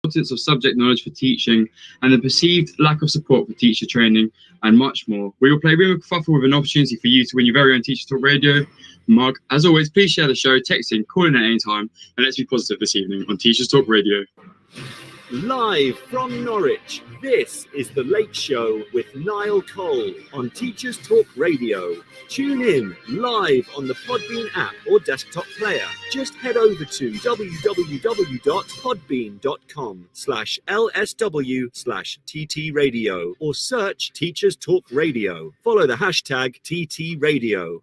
importance of subject knowledge for teaching and the perceived lack of support for teacher training, and much more. We will play Ring of Kerfuffle with an opportunity for you to win your very own Teachers Talk Radio mug. As always, please share the show, text in, call in at any time, and let's be positive this evening on Teachers Talk Radio. Live from Norwich, this is The Late Show with Niall Cole on Teachers Talk Radio. Tune in live on the Podbean app or desktop player. Just head over to www.podbean.com/LSW/TT Radio or search Teachers Talk Radio. Follow the hashtag TT Radio.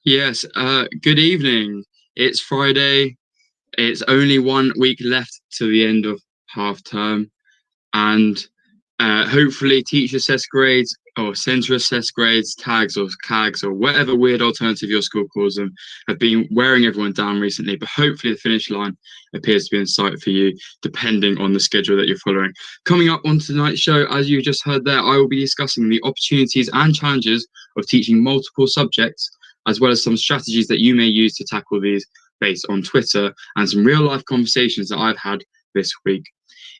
Yes, good evening. It's Friday. It's only 1 week left to the end of half term, and hopefully teacher assessed grades or centre assessed grades, tags or CAGs or whatever weird alternative your school calls them, have been wearing everyone down recently, but hopefully the finish line appears to be in sight for you, depending on the schedule that you're following. Coming up on tonight's show, as you just heard there, I will be discussing the opportunities and challenges of teaching multiple subjects, as well as some strategies that you may use to tackle these based on Twitter and some real life conversations that I've had this week.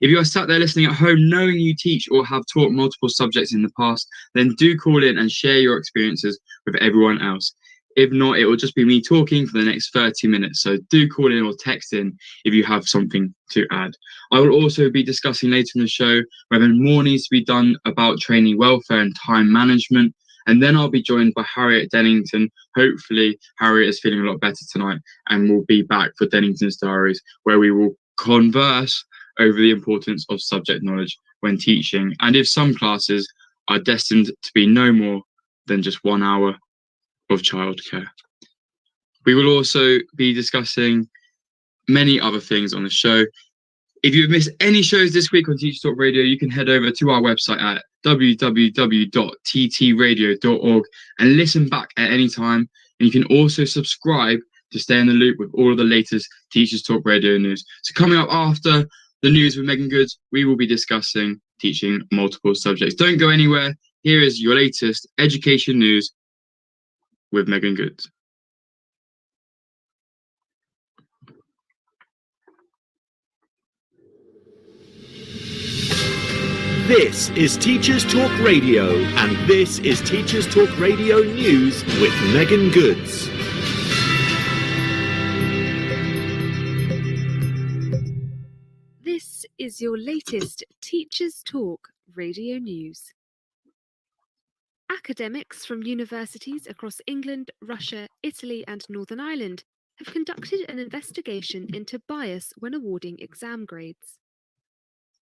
If you are sat there listening at home knowing you teach or have taught multiple subjects in the past, then do call in and share your experiences with everyone else. If not, it will just be me talking for the next 30 minutes. So do call in or text in if you have something to add. I will also be discussing later in the show whether more needs to be done about training welfare and time management. And then I'll be joined by Harriet Dennington. Hopefully, Harriet is feeling a lot better tonight and will be back for Dennington's Diaries, where we will converse over the importance of subject knowledge when teaching, and if some classes are destined to be no more than just 1 hour of childcare. We will also be discussing many other things on the show. If you've missed any shows this week on Teachers Talk Radio, you can head over to our website at www.ttradio.org and listen back at any time. And you can also subscribe to stay in the loop with all of the latest Teachers Talk Radio news. So coming up after the news with Megan Goods, we will be discussing teaching multiple subjects. Don't go anywhere. Here is your latest education news with Megan Goods. This is Teachers Talk Radio, and this is Teachers Talk Radio News with Megan Goods. This is your latest Teachers Talk Radio News. Academics from universities across England, Russia, Italy and Northern Ireland have conducted an investigation into bias when awarding exam grades.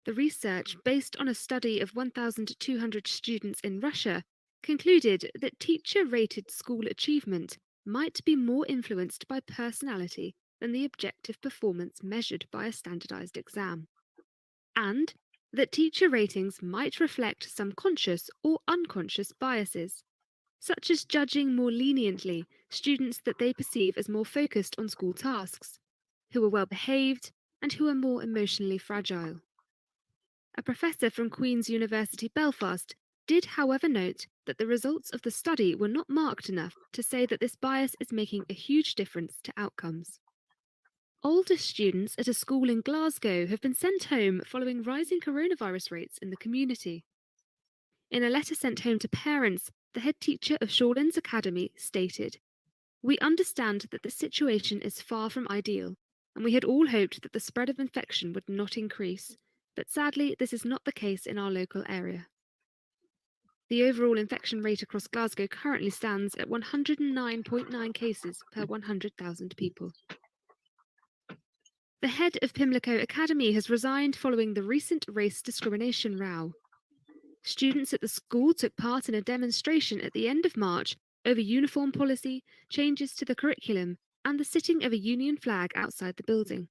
The research, based on a study of 1,200 students in Russia, concluded that teacher-rated school achievement might be more influenced by personality than the objective performance measured by a standardized exam, and that teacher ratings might reflect some conscious or unconscious biases, such as judging more leniently students that they perceive as more focused on school tasks, who are well behaved, and who are more emotionally fragile. A professor from Queen's University Belfast did, however, note that the results of the study were not marked enough to say that this bias is making a huge difference to outcomes. Older students at a school in Glasgow have been sent home following rising coronavirus rates in the community. In a letter sent home to parents, the head teacher of Shawlands Academy stated, "We understand that the situation is far from ideal, and we had all hoped that the spread of infection would not increase, but sadly this is not the case in our local area." The overall infection rate across Glasgow currently stands at 109.9 cases per 100,000 people. The head of Pimlico Academy has resigned following the recent race discrimination row. Students at the school took part in a demonstration at the end of March over uniform policy, changes to the curriculum, and the sitting of a union flag outside the building.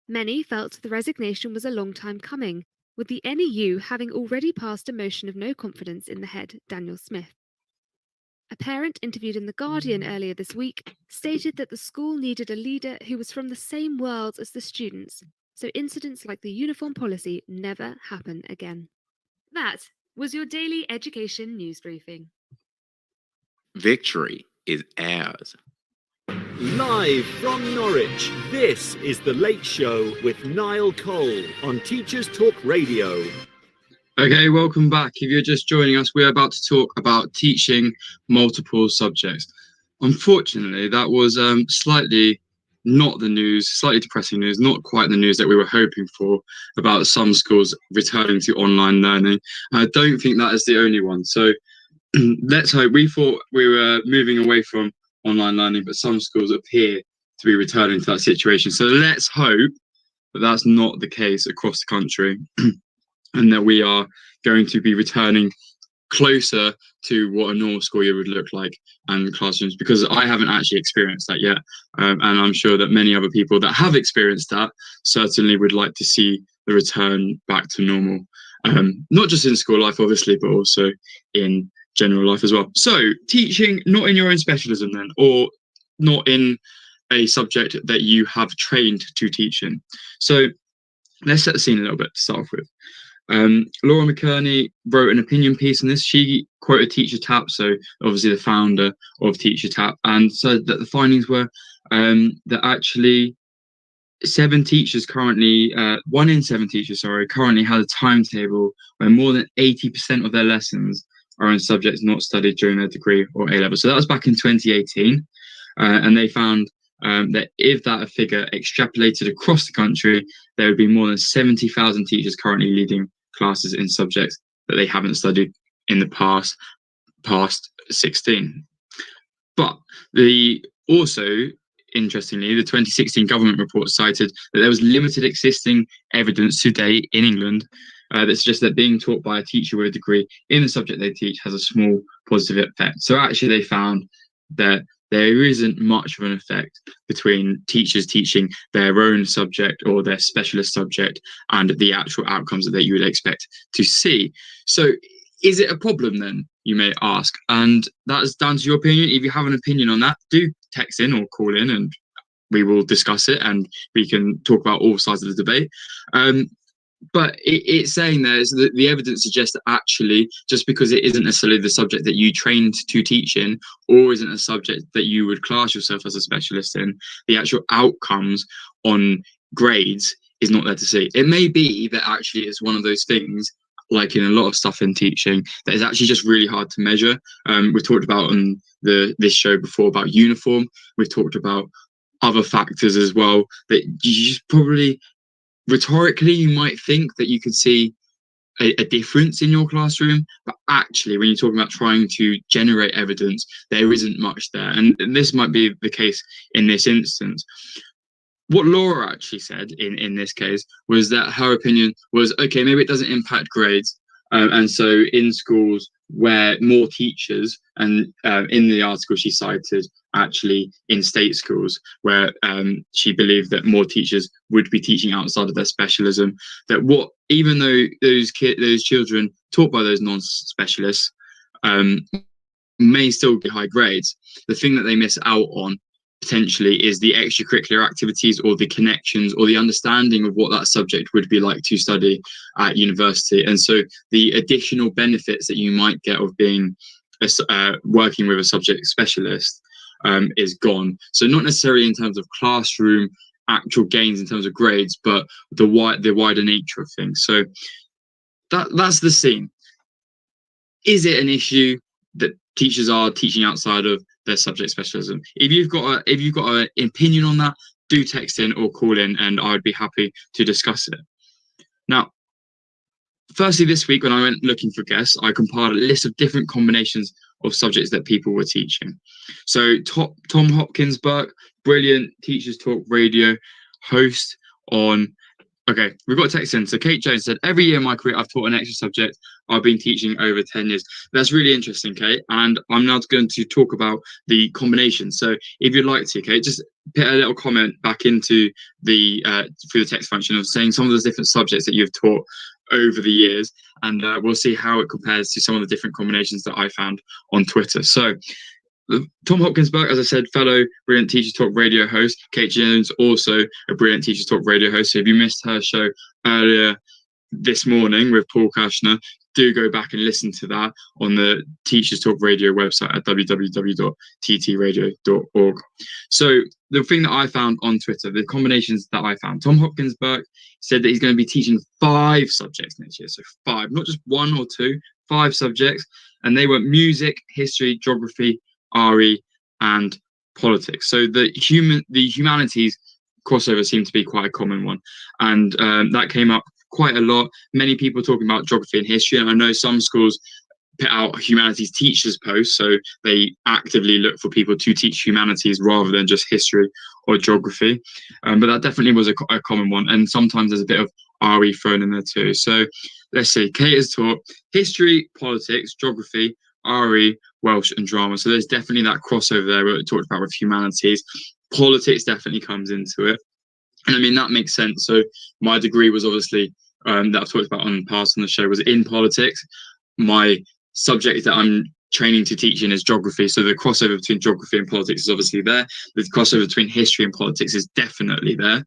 Many felt the resignation was a long time coming, with the NEU having already passed a motion of no confidence in the head, Daniel Smith. A parent interviewed in The Guardian earlier this week stated that the school needed a leader who was from the same world as the students, so incidents like the uniform policy never happen again. That was your daily education news briefing. Victory is ours. Live from Norwich, this is The Late Show with Niall Cole on Teachers Talk Radio. Okay, welcome back. If you're just joining us, we're about to talk about teaching multiple subjects. Unfortunately, that was slightly not the news, slightly depressing news, not quite the news that we were hoping for about some schools returning to online learning. I don't think that is the only one. So let's hope. We thought we were moving away from online learning, but some schools appear to be returning to that situation. So let's hope that that's not the case across the country and that we are going to be returning closer to what a normal school year would look like and classrooms, because I haven't actually experienced that yet. And I'm sure that many other people that have experienced that certainly would like to see the return back to normal. Not just in school life, obviously, but also in general life as well. So teaching not in your own specialism then, or not in a subject that you have trained to teach in. So let's set the scene a little bit to start off with. Laura McKerney wrote an opinion piece on this. She quoted Teacher Tapp, so obviously the founder of Teacher Tapp, and said that the findings were that actually 7 teachers currently, 1 in 7 teachers, currently had a timetable where more than 80% of their lessons are in subjects not studied during their degree or A-level. So that was back in 2018, and they found that if that figure extrapolated across the country, there would be more than 70,000 teachers currently leading classes in subjects that they haven't studied in the past 16. But interestingly, the 2016 government report cited that there was limited existing evidence today in England that suggests that being taught by a teacher with a degree in the subject they teach has a small positive effect. So actually they found that there isn't much of an effect between teachers teaching their own subject or their specialist subject and the actual outcomes that you would expect to see. So is it a problem then, you may ask? And that's down to your opinion. If you have an opinion on that, do text in or call in and we will discuss it and we can talk about all sides of the debate. But it's saying there is that the evidence suggests that actually, just because it isn't necessarily the subject that you trained to teach in, or isn't a subject that you would class yourself as a specialist in, the actual outcomes on grades is not there to see. It may be that actually it's one of those things, like in a lot of stuff in teaching, that is actually just really hard to measure. We've talked about on this show before about uniform. We've talked about other factors as well that you just probably, rhetorically, you might think that you could see a difference in your classroom, but actually when you're talking about trying to generate evidence, there isn't much there. And this might be the case in this instance. What Laura actually said in this case was that her opinion was, okay, maybe it doesn't impact grades. And so in schools where more teachers, and in the article she cited actually in state schools where she believed that more teachers would be teaching outside of their specialism, that even though those children taught by those non-specialists may still get high grades, the thing that they miss out on potentially is the extracurricular activities or the connections or the understanding of what that subject would be like to study at university. And so the additional benefits that you might get of being working with a subject specialist is gone. So not necessarily in terms of classroom actual gains in terms of grades, but the wider nature of things. So that's the scene. Is it an issue that teachers are teaching outside of their subject specialism? If you've got an opinion on that, do text in or call in, and I would be happy to discuss it. Now, firstly, this week when I went looking for guests, I compiled a list of different combinations of subjects that people were teaching. So Tom Hopkins Burke, brilliant Teachers Talk Radio host on. Okay, we've got a text in. So Kate Jones said, every year in my career, I've taught an extra subject. I've been teaching over 10 years. That's really interesting, Kate. And I'm now going to talk about the combination. So if you'd like to, Kate, just put a little comment back into the through the text function of saying some of those different subjects that you've taught over the years. And we'll see how it compares to some of the different combinations that I found on Twitter. So Tom Hopkins Burke, as I said, fellow brilliant Teachers Talk Radio host. Kate Jones, also a brilliant Teachers Talk Radio host. So if you missed her show earlier this morning with Paul Kashner, do go back and listen to that on the Teachers Talk Radio website at www.ttradio.org. So the thing that I found on Twitter, the combinations that I found, Tom Hopkinsberg said that he's going to be teaching 5 subjects next year. So 5, not just 1 or 2, 5 subjects. And they were music, history, geography, RE, and politics. So the humanities crossover seemed to be quite a common one. And that came up quite a lot. Many people talking about geography and history, and I know some schools put out humanities teachers posts, so they actively look for people to teach humanities rather than just history or geography. But that definitely was a common one, and sometimes there's a bit of RE thrown in there too. So let's see, Kate has taught history, politics, geography, RE, Welsh, and drama. So there's definitely that crossover there we talked about with humanities. Politics definitely comes into it. And I mean, that makes sense. So my degree was obviously, that I've talked about on past on the show, was in politics. My subject that I'm training to teach in is geography. So the crossover between geography and politics is obviously there. The crossover between history and politics is definitely there.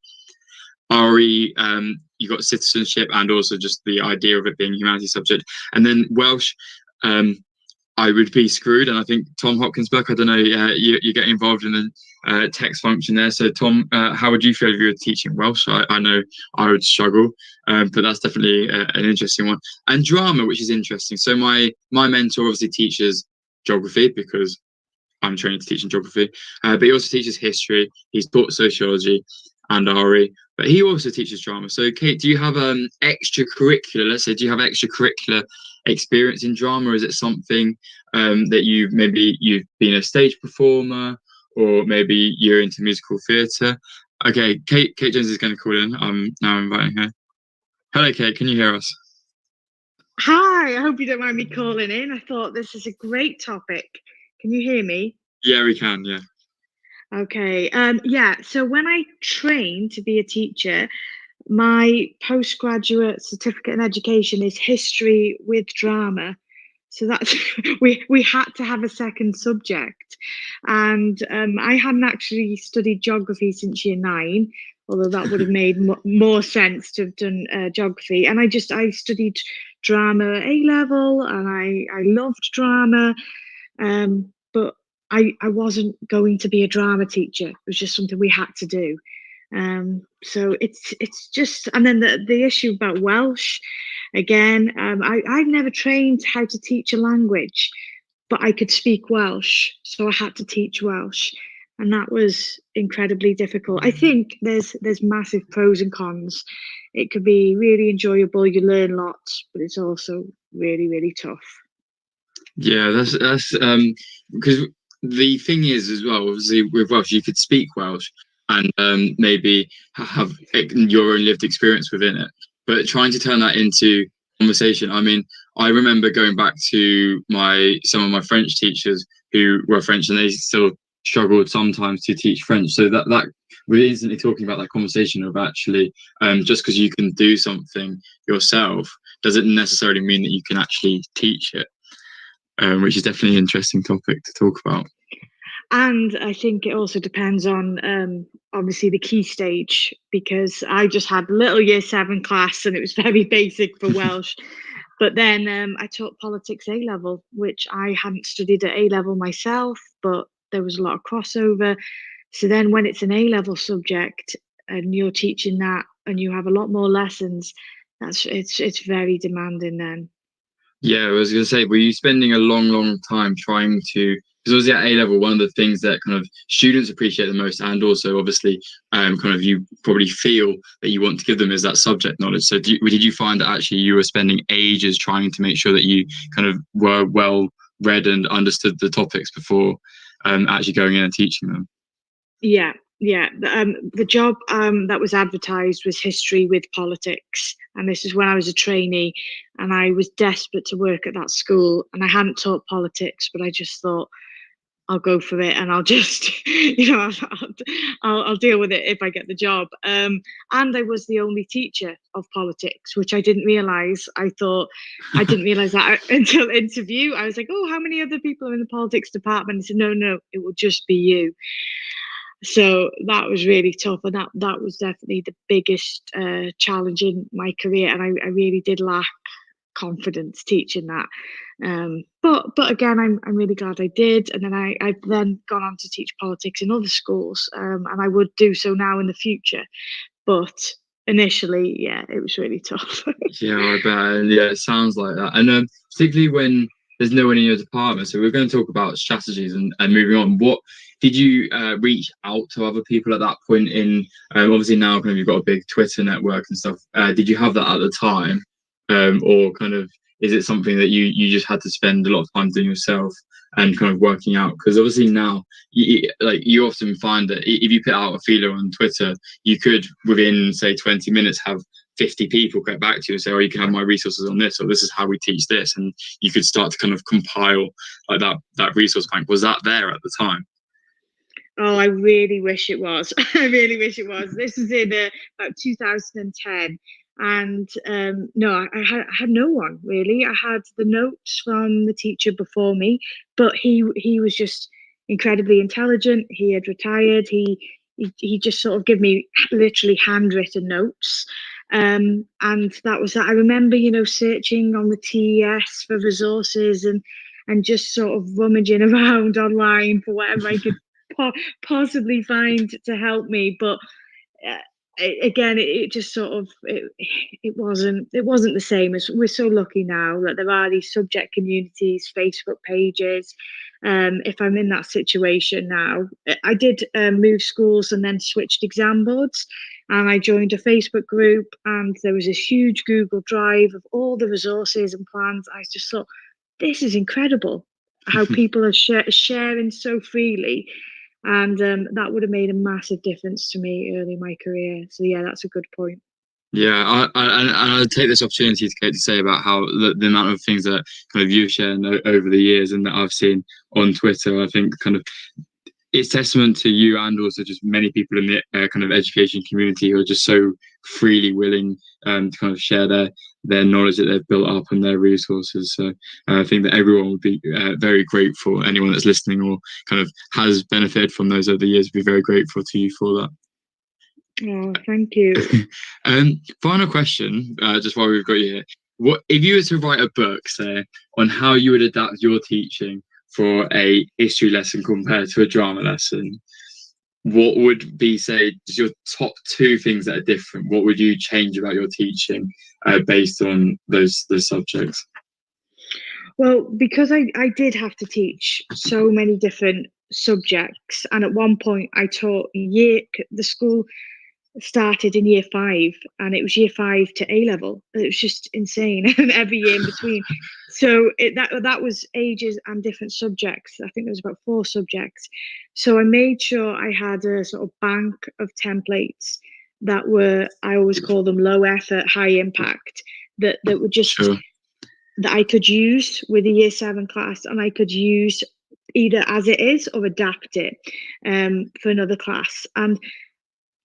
RE, you got citizenship and also just the idea of it being a humanities subject. And then Welsh, I would be screwed. And I think Tom Hopkinsberg, I don't know, you get involved in the text function there. So Tom, how would you feel if you were teaching Welsh? I know I would struggle, but that's definitely an interesting one. And drama, which is interesting. So my mentor obviously teaches geography because I'm training to teach in geography, but he also teaches history. He's taught sociology and RE, but he also teaches drama. So Kate, do you have extracurricular, let's say, do you have extracurricular experience in drama? Is it something that you've been a stage performer, or maybe you're into musical theatre? Okay, Kate Jones is going to call in. I'm now inviting her. Hello, Kate. Can you hear us? Hi. I hope you don't mind me calling in. I thought this is a great topic. Can you hear me? Yeah, we can. Yeah. Okay. So when I trained to be a teacher, my postgraduate certificate in education is history with drama. So that's we had to have a second subject, and I hadn't actually studied geography since year 9, although that would have made more sense to have done geography. And I studied drama at A level, and I loved drama, but I wasn't going to be a drama teacher. It was just something we had to do. So it's just, and then the issue about Welsh, again, I've never trained how to teach a language, but I could speak Welsh, so I had to teach Welsh, and that was incredibly difficult. I think there's massive pros and cons. It could be really enjoyable, you learn lots, but it's also really, really tough. Yeah, that's because the thing is as well, obviously with Welsh, you could speak Welsh and maybe have your own lived experience within it, but trying to turn that into conversation. I mean, I remember going back to some of my French teachers who were French, and they still struggled sometimes to teach French. So that we're instantly talking about that conversation of actually, just because you can do something yourself doesn't necessarily mean that you can actually teach it. Which is definitely an interesting topic to talk about. And I think it also depends on obviously the key stage, because I just had little year 7 class and it was very basic for Welsh. But then I taught politics A level, which I hadn't studied at A level myself, but there was a lot of crossover. So then when it's an A level subject and you're teaching that and you have a lot more lessons, it's very demanding then. Yeah, I was going to say, were you spending a long time trying to, because obviously at A level, one of the things that kind of students appreciate the most, and also obviously kind of you probably feel that you want to give them, is that subject knowledge. So did you find that actually you were spending ages trying to make sure that you kind of were well read and understood the topics before actually going in and teaching them? Yeah. The job that was advertised was history with politics, and this is when I was a trainee, and I was desperate to work at that school, and I hadn't taught politics, but I just thought I'll go for it, and I'll just I'll deal with it if I get the job. And I was the only teacher of politics, which I didn't realize. I didn't realize that until interview. I was like, oh, how many other people are in the politics department? He said, no, it will just be you. So that was really tough, and that was definitely the biggest challenge in my career, and I really did lack confidence teaching that. But again, I'm really glad I did, and then I've then gone on to teach politics in other schools, and I would do so now in the future. But initially, yeah, it was really tough. Yeah, I bet. And yeah, it sounds like that. And particularly when there's no one in your department. So we're going to talk about strategies and moving on. What did you reach out to other people at that point in? Obviously now kind of you've got a big Twitter network and stuff. Did you have that at the time, or kind of is it something that you just had to spend a lot of time doing yourself and kind of working out? Because obviously now, you often find that if you put out a feeler on Twitter, you could within say 20 minutes have 50 people get back to you and say, oh, you can have my resources on this, or this is how we teach this, and you could start to kind of compile like that resource bank. Was that there at the time? Oh, I really wish it was. I really wish it was. This is in about 2010. And no, I had no one really. I had the notes from the teacher before me, but he was just incredibly intelligent. He had retired. He just sort of gave me literally handwritten notes. And that was that. I remember, searching on the TES for resources and just sort of rummaging around online for whatever I could possibly find to help me. But again, it just sort of it wasn't the same. As we're so lucky now that there are these subject communities, Facebook pages. If I'm in that situation now, I did move schools and then switched exam boards, and I joined a Facebook group, and there was this huge Google Drive of all the resources and plans. I just thought, this is incredible how people are sharing so freely. And that would have made a massive difference to me early in my career. So yeah, that's a good point. Yeah, I'll take this opportunity to say about how the amount of things that kind of you've shared over the years and that I've seen on Twitter. I think kind of it's testament to you and also just many people in the kind of education community who are just so freely willing to kind of share their knowledge that they've built up and their resources. So I think that everyone would be very grateful. Anyone that's listening or kind of has benefited from those over the years would be very grateful to you for that. Oh, thank you. Final question, just while we've got you here. What if you were to write a book, say, on how you would adapt your teaching for a history lesson compared to a drama lesson, what would be, say, just your top two things that are different? What would you change about your teaching based on those subjects? Well, because I did have to teach so many different subjects, and at one point I taught the school started in year 5, and it was year 5 to A level. It was just insane, and every year in between. So that was ages and different subjects. I think there was about 4 subjects. So I made sure I had a sort of bank of templates that were, I always call them low effort, high impact, that were just Sure. that I could use with a year 7 class, and I could use either as it is or adapt it for another class.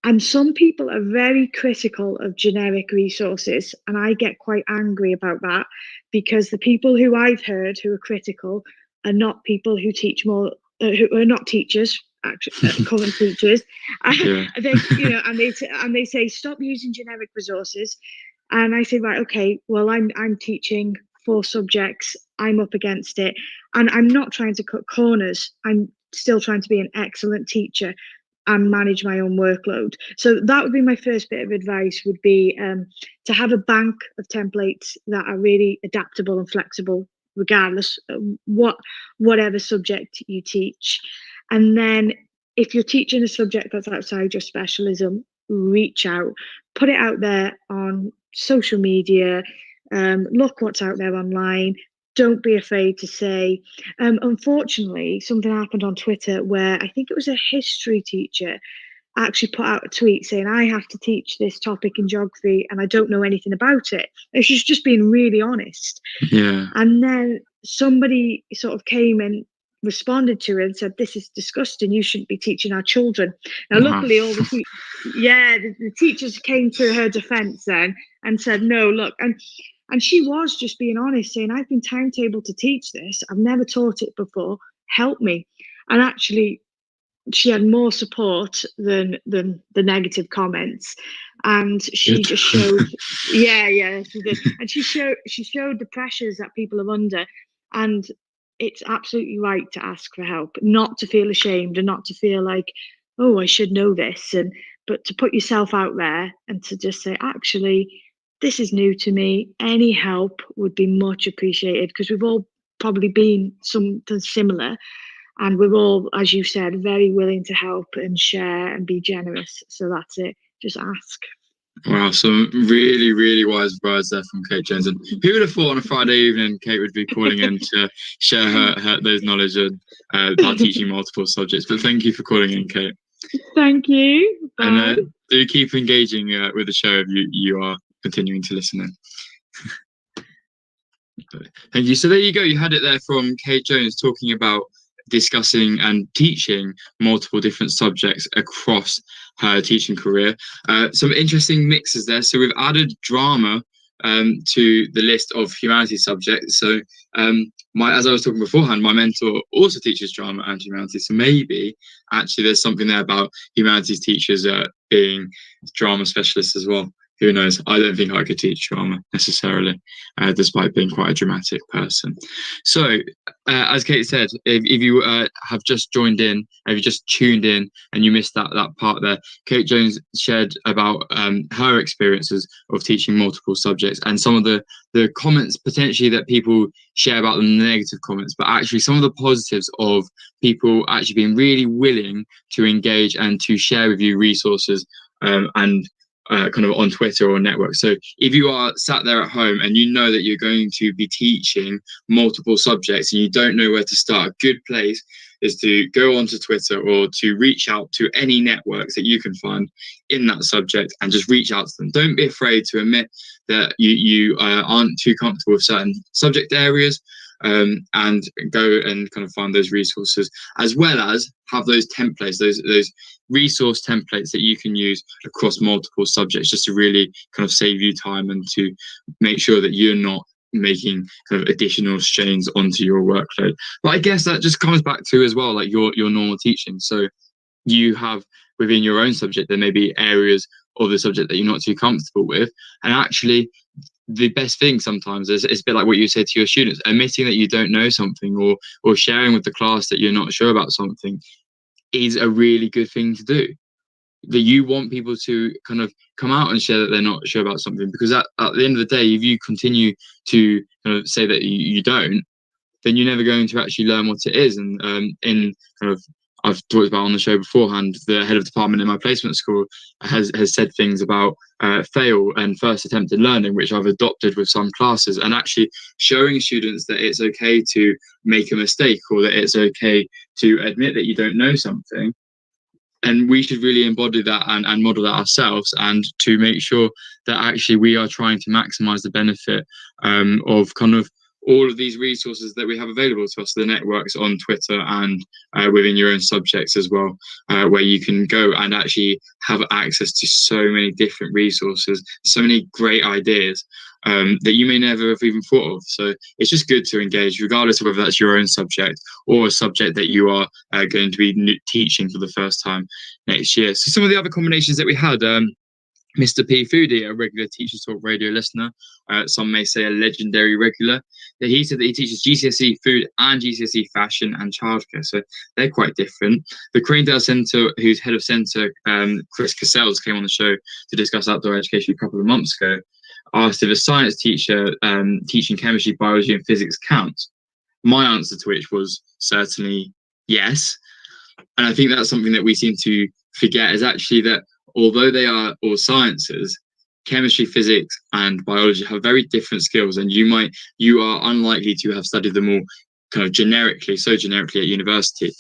And some people are very critical of generic resources, and I get quite angry about that, because the people who I've heard who are critical are not people who teach more, who are not teachers, actually, current teachers. Yeah. And they say, stop using generic resources. And I say, right, okay, well, I'm teaching 4 subjects. I'm up against it, and I'm not trying to cut corners. I'm still trying to be an excellent teacher and manage my own workload. So that would be my first bit of advice, would be to have a bank of templates that are really adaptable and flexible, regardless of whatever subject you teach. And then if you're teaching a subject that's outside your specialism, reach out, put it out there on social media, look what's out there online. Don't be afraid to say. Unfortunately, something happened on Twitter where I think it was a history teacher actually put out a tweet saying, I have to teach this topic in geography and I don't know anything about it. And she's just being really honest. Yeah. And then somebody sort of came and responded to her and said, this is disgusting. You shouldn't be teaching our children. Now, luckily, all the the teachers came to her defense then and said, no, look. And she was just being honest, saying, I've been timetabled to teach this. I've never taught it before. Help me. And actually, she had more support than the negative comments, and she Good. just showed, yeah, she did, and she showed the pressures that people are under, and it's absolutely right to ask for help, not to feel ashamed and not to feel like, oh, I should know this, but to put yourself out there and to just say, actually, this is new to me. Any help would be much appreciated, because we've all probably been something similar. And we're all, as you said, very willing to help and share and be generous. So that's it. Just ask. Wow, some really, really wise words there from Kate Jones. And who would have thought on a Friday evening Kate would be calling in to share her those knowledge about teaching multiple subjects? But thank you for calling in, Kate. Thank you. Bye. And do keep engaging with the show if you are continuing to listen in. Thank you. So there you go. You had it there from Kate Jones talking about discussing and teaching multiple different subjects across her teaching career. Some interesting mixes there. So we've added drama to the list of humanities subjects. So as I was talking beforehand, my mentor also teaches drama and humanities. So maybe actually there's something there about humanities teachers being drama specialists as well. Who knows? I don't think I could teach drama necessarily, despite being quite a dramatic person. So, as Kate said, if you have just joined in, if you just tuned in and you missed that part there, Kate Jones shared about her experiences of teaching multiple subjects and some of the comments potentially that people share about the negative comments, but actually some of the positives of people actually being really willing to engage and to share with you resources and kind of on Twitter or network. So if you are sat there at home and you know that you're going to be teaching multiple subjects and you don't know where to start, a good place is to go onto Twitter or to reach out to any networks that you can find in that subject and just reach out to them. Don't be afraid to admit that you aren't too comfortable with certain subject areas, and go and kind of find those resources, as well as have those templates, those resource templates that you can use across multiple subjects, just to really kind of save you time and to make sure that you're not making kind of additional strains onto your workload. But I guess that just comes back to as well, like your normal teaching. So you have within your own subject, there may be areas of the subject that you're not too comfortable with, and actually the best thing sometimes is it's a bit like what you said to your students, admitting that you don't know something or sharing with the class that you're not sure about something is a really good thing to do. That you want people to kind of come out and share that they're not sure about something, because at the end of the day, if you continue to kind of say that you don't, then you're never going to actually learn what it is. And in kind of, I've talked about on the show beforehand, the head of department in my placement school has said things about fail and first attempted learning, which I've adopted with some classes, and actually showing students that it's okay to make a mistake, or that it's okay to admit that you don't know something. And we should really embody that and model that ourselves, and to make sure that actually we are trying to maximize the benefit of kind of all of these resources that we have available to us, the networks on Twitter and within your own subjects as well, where you can go and actually have access to so many different resources, so many great ideas that you may never have even thought of. So it's just good to engage, regardless of whether that's your own subject or a subject that you are going to be teaching for the first time next year. So some of the other combinations that we had, Mr. P. Foodie, a regular Teachers Talk Radio listener, some may say a legendary regular, that he said that he teaches GCSE food and GCSE fashion and childcare, so they're quite different. The Cranedale Centre, who's head of centre, Chris Cassells, came on the show to discuss outdoor education a couple of months ago, asked if a science teacher teaching chemistry, biology and physics counts. My answer to which was certainly yes. And I think that's something that we seem to forget, is actually that although they are all sciences, chemistry, physics, and biology have very different skills, and you are unlikely to have studied them all kind of generically at university.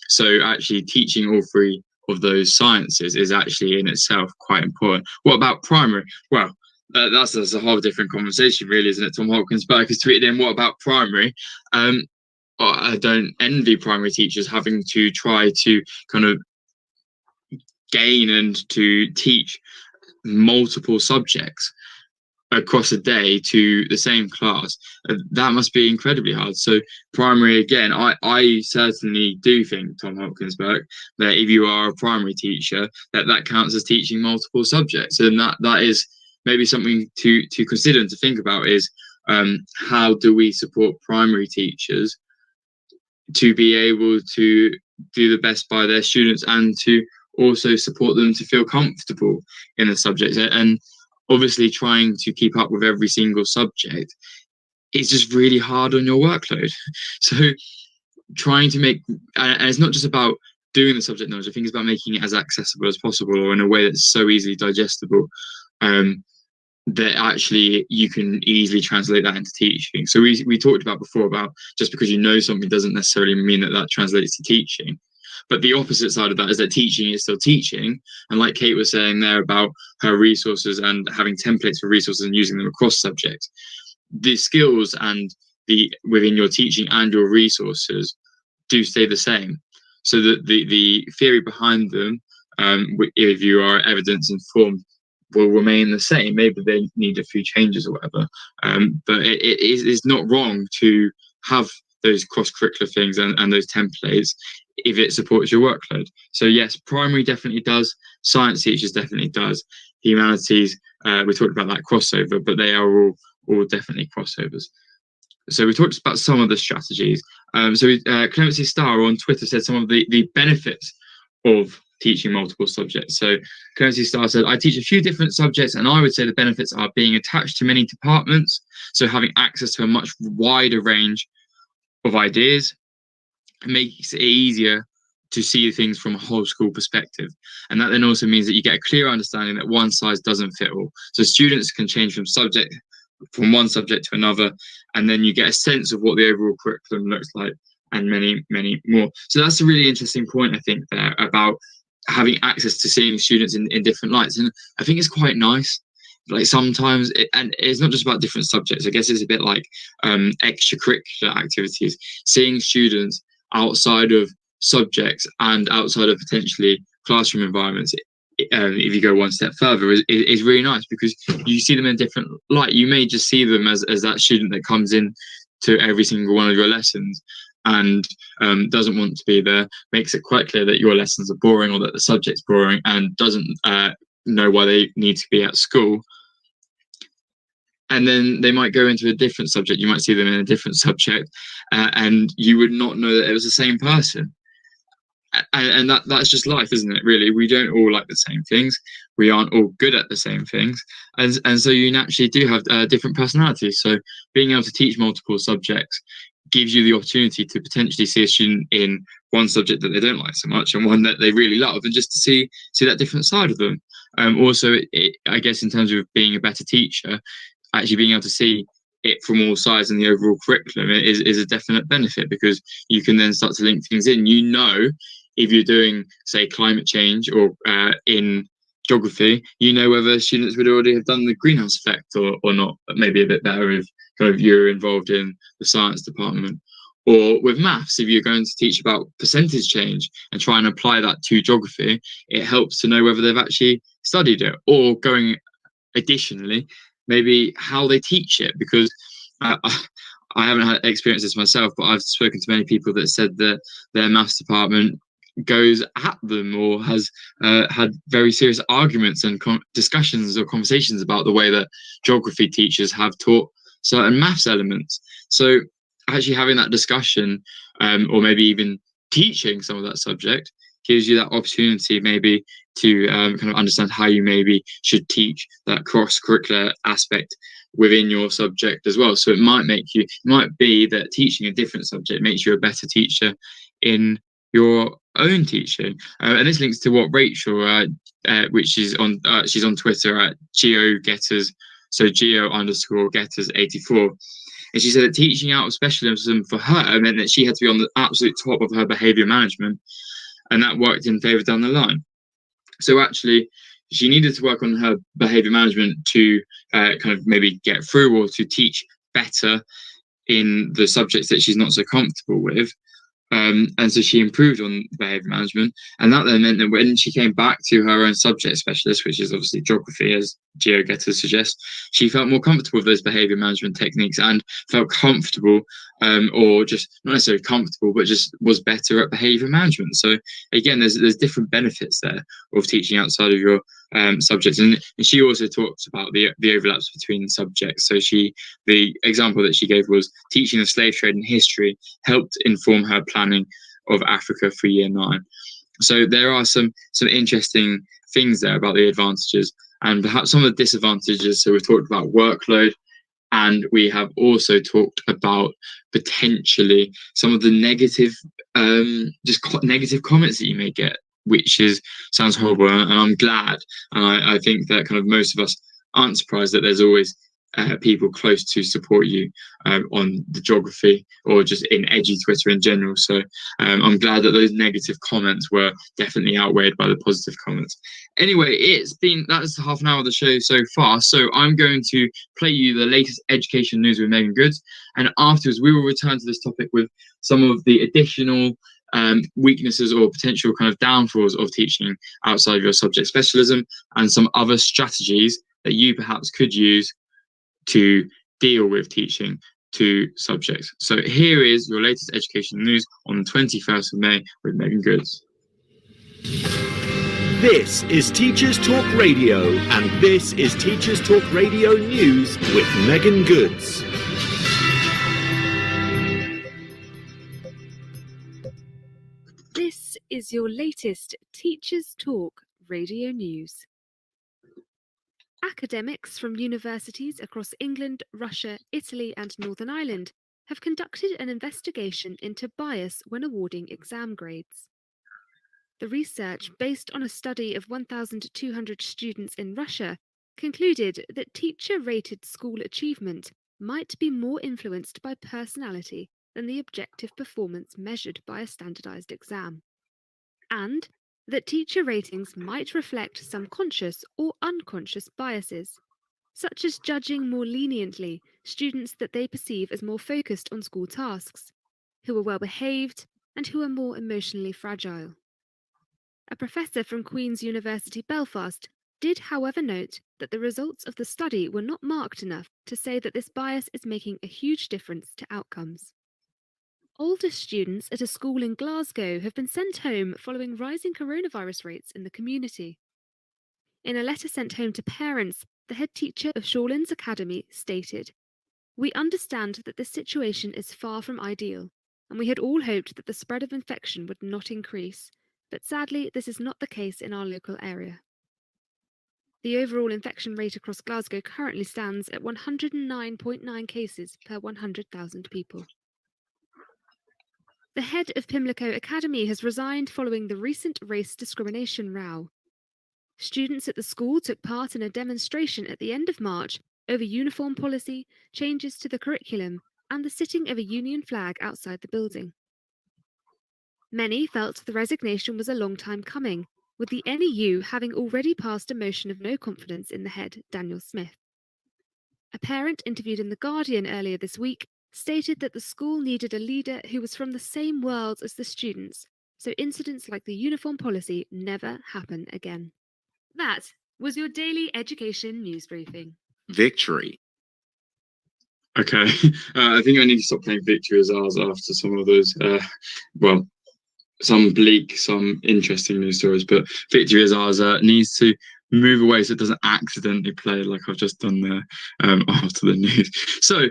So actually teaching all three of those sciences is actually in itself quite important. What about primary? Well, that's a whole different conversation, really, isn't it? Tom Hopkins-Burke has tweeted in, what about primary? I don't envy primary teachers having to try to kind of gain and to teach multiple subjects. across a day to the same class. That must be incredibly hard. So primary, again, I certainly do think, Tom Hopkinsberg, that if you are a primary teacher, that counts as teaching multiple subjects, and that is maybe something to consider and to think about is how do we support primary teachers to be able to do the best by their students and to also support them to feel comfortable in the subject. And obviously trying to keep up with every single subject is just really hard on your workload. So trying to make, and it's not just about doing the subject knowledge, I think it's about making it as accessible as possible, or in a way that's so easily digestible that actually you can easily translate that into teaching. So we talked about before about just because you know something doesn't necessarily mean that translates to teaching. But the opposite side of that is that teaching is still teaching. And like Kate was saying there about her resources and having templates for resources and using them across subjects, the skills and the within your teaching and your resources do stay the same. So that the theory behind them, if you are evidence informed, will remain the same. Maybe they need a few changes or whatever. But it is not wrong to have those cross-curricular things and those templates if it supports your workload. So yes, primary definitely does, science teachers definitely does, humanities, we talked about that crossover, but they are all definitely crossovers. So we talked about some of the strategies. Clemency Starr on Twitter said some of the benefits of teaching multiple subjects. So Clemency Starr said, I teach a few different subjects, and I would say the benefits are being attached to many departments, so having access to a much wider range of ideas makes it easier to see things from a whole school perspective. And that then also means that you get a clear understanding that one size doesn't fit all. So students can change from one subject to another, and then you get a sense of what the overall curriculum looks like, and many, many more. So that's a really interesting point, I think, there about having access to seeing students in different lights. And I think it's quite nice. Like sometimes, and it's not just about different subjects. I guess it's a bit like extracurricular activities. Seeing students outside of subjects and outside of potentially classroom environments, if you go one step further, is really nice, because you see them in a different light. You may just see them as that student that comes in to every single one of your lessons and doesn't want to be there, makes it quite clear that your lessons are boring or that the subject's boring, and doesn't know why they need to be at school. And then they might go into a different subject. You might see them in a different subject, and you would not know that it was the same person. And that's just life, isn't it? Really, we don't all like the same things. We aren't all good at the same things, and so you naturally do have different personalities. So being able to teach multiple subjects gives you the opportunity to potentially see a student in one subject that they don't like so much and one that they really love, and just to see that different side of them. Also, I guess in terms of being a better teacher, actually being able to see it from all sides in the overall curriculum is a definite benefit, because you can then start to link things in. You know, if you're doing, say, climate change or in geography, you know whether students would already have done the greenhouse effect or not. But maybe a bit better if kind of you're involved in the science department. Or with maths, if you're going to teach about percentage change and try and apply that to geography, it helps to know whether they've actually studied it. Or going additionally, maybe how they teach it, because I haven't had experience this myself, but I've spoken to many people that said that their maths department goes at them or has had very serious arguments and discussions or conversations about the way that geography teachers have taught certain maths elements. So actually having that discussion, or maybe even teaching some of that subject, gives you that opportunity maybe to kind of understand how you maybe should teach that cross-curricular aspect within your subject as well. So it might be that teaching a different subject makes you a better teacher in your own teaching. And this links to what Rachel, which is on, she's on Twitter at GeoGetters, so Geo_Getters84. And she said that teaching out of specialism for her meant that she had to be on the absolute top of her behaviour management, and that worked in favour down the line. So actually, she needed to work on her behaviour management to kind of maybe get through or to teach better in the subjects that she's not so comfortable with. And so she improved on behaviour management, and that then meant that when she came back to her own subject specialist, which is obviously geography, as GeoGetters suggests, she felt more comfortable with those behaviour management techniques and felt comfortable, or just not necessarily comfortable, but just was better at behaviour management. So again, there's different benefits there of teaching outside of your subjects, and she also talks about the overlaps between subjects. So the example that she gave was teaching the slave trade and history helped inform her planning of Africa for year 9. So there are some interesting things there about the advantages and perhaps some of the disadvantages. So we've talked about workload, and we have also talked about potentially some of the negative negative comments that you may get, which sounds horrible, and I'm glad, and I think that kind of most of us aren't surprised that there's always people close to support you on the geography or just in edgy Twitter in general. So I'm glad that those negative comments were definitely outweighed by the positive comments. Anyway, that's half an hour of the show so far. So I'm going to play you the latest education news with Megan Goods, and afterwards we will return to this topic with some of the additional weaknesses or potential kind of downfalls of teaching outside of your subject specialism, and some other strategies that you perhaps could use to deal with teaching two subjects. So here is your latest education news on the 21st of May with Megan Goods. This is Teachers Talk Radio, and this is Teachers Talk Radio News with Megan Goods. This is your latest Teachers Talk Radio News. Academics from universities across England, Russia, Italy, and Northern Ireland have conducted an investigation into bias when awarding exam grades. The research, based on a study of 1,200 students in Russia, concluded that teacher-rated school achievement might be more influenced by personality than the objective performance measured by a standardized exam, and that teacher ratings might reflect some conscious or unconscious biases, such as judging more leniently students that they perceive as more focused on school tasks, who are well behaved, and who are more emotionally fragile. A professor from Queen's University Belfast did, however, note that the results of the study were not marked enough to say that this bias is making a huge difference to outcomes. Older students at a school in Glasgow have been sent home following rising coronavirus rates in the community. In a letter sent home to parents, the head teacher of Shawlands Academy stated, "We understand that this situation is far from ideal, and we had all hoped that the spread of infection would not increase, but sadly this is not the case in our local area." The overall infection rate across Glasgow currently stands at 109.9 cases per 100,000 people. The head of Pimlico Academy has resigned following the recent race discrimination row. Students at the school took part in a demonstration at the end of March over uniform policy, changes to the curriculum, and the sitting of a union flag outside the building. Many felt the resignation was a long time coming, with the NEU having already passed a motion of no confidence in the head, Daniel Smith. A parent interviewed in The Guardian earlier this week stated that the school needed a leader who was from the same world as the students, so incidents like the uniform policy never happen again. That was your daily education news briefing. Victory. Okay, I think I need to stop playing Victory as ours after some of those, some bleak, some interesting news stories, but Victory as ours needs to move away so it doesn't accidentally play like I've just done there after the news. So,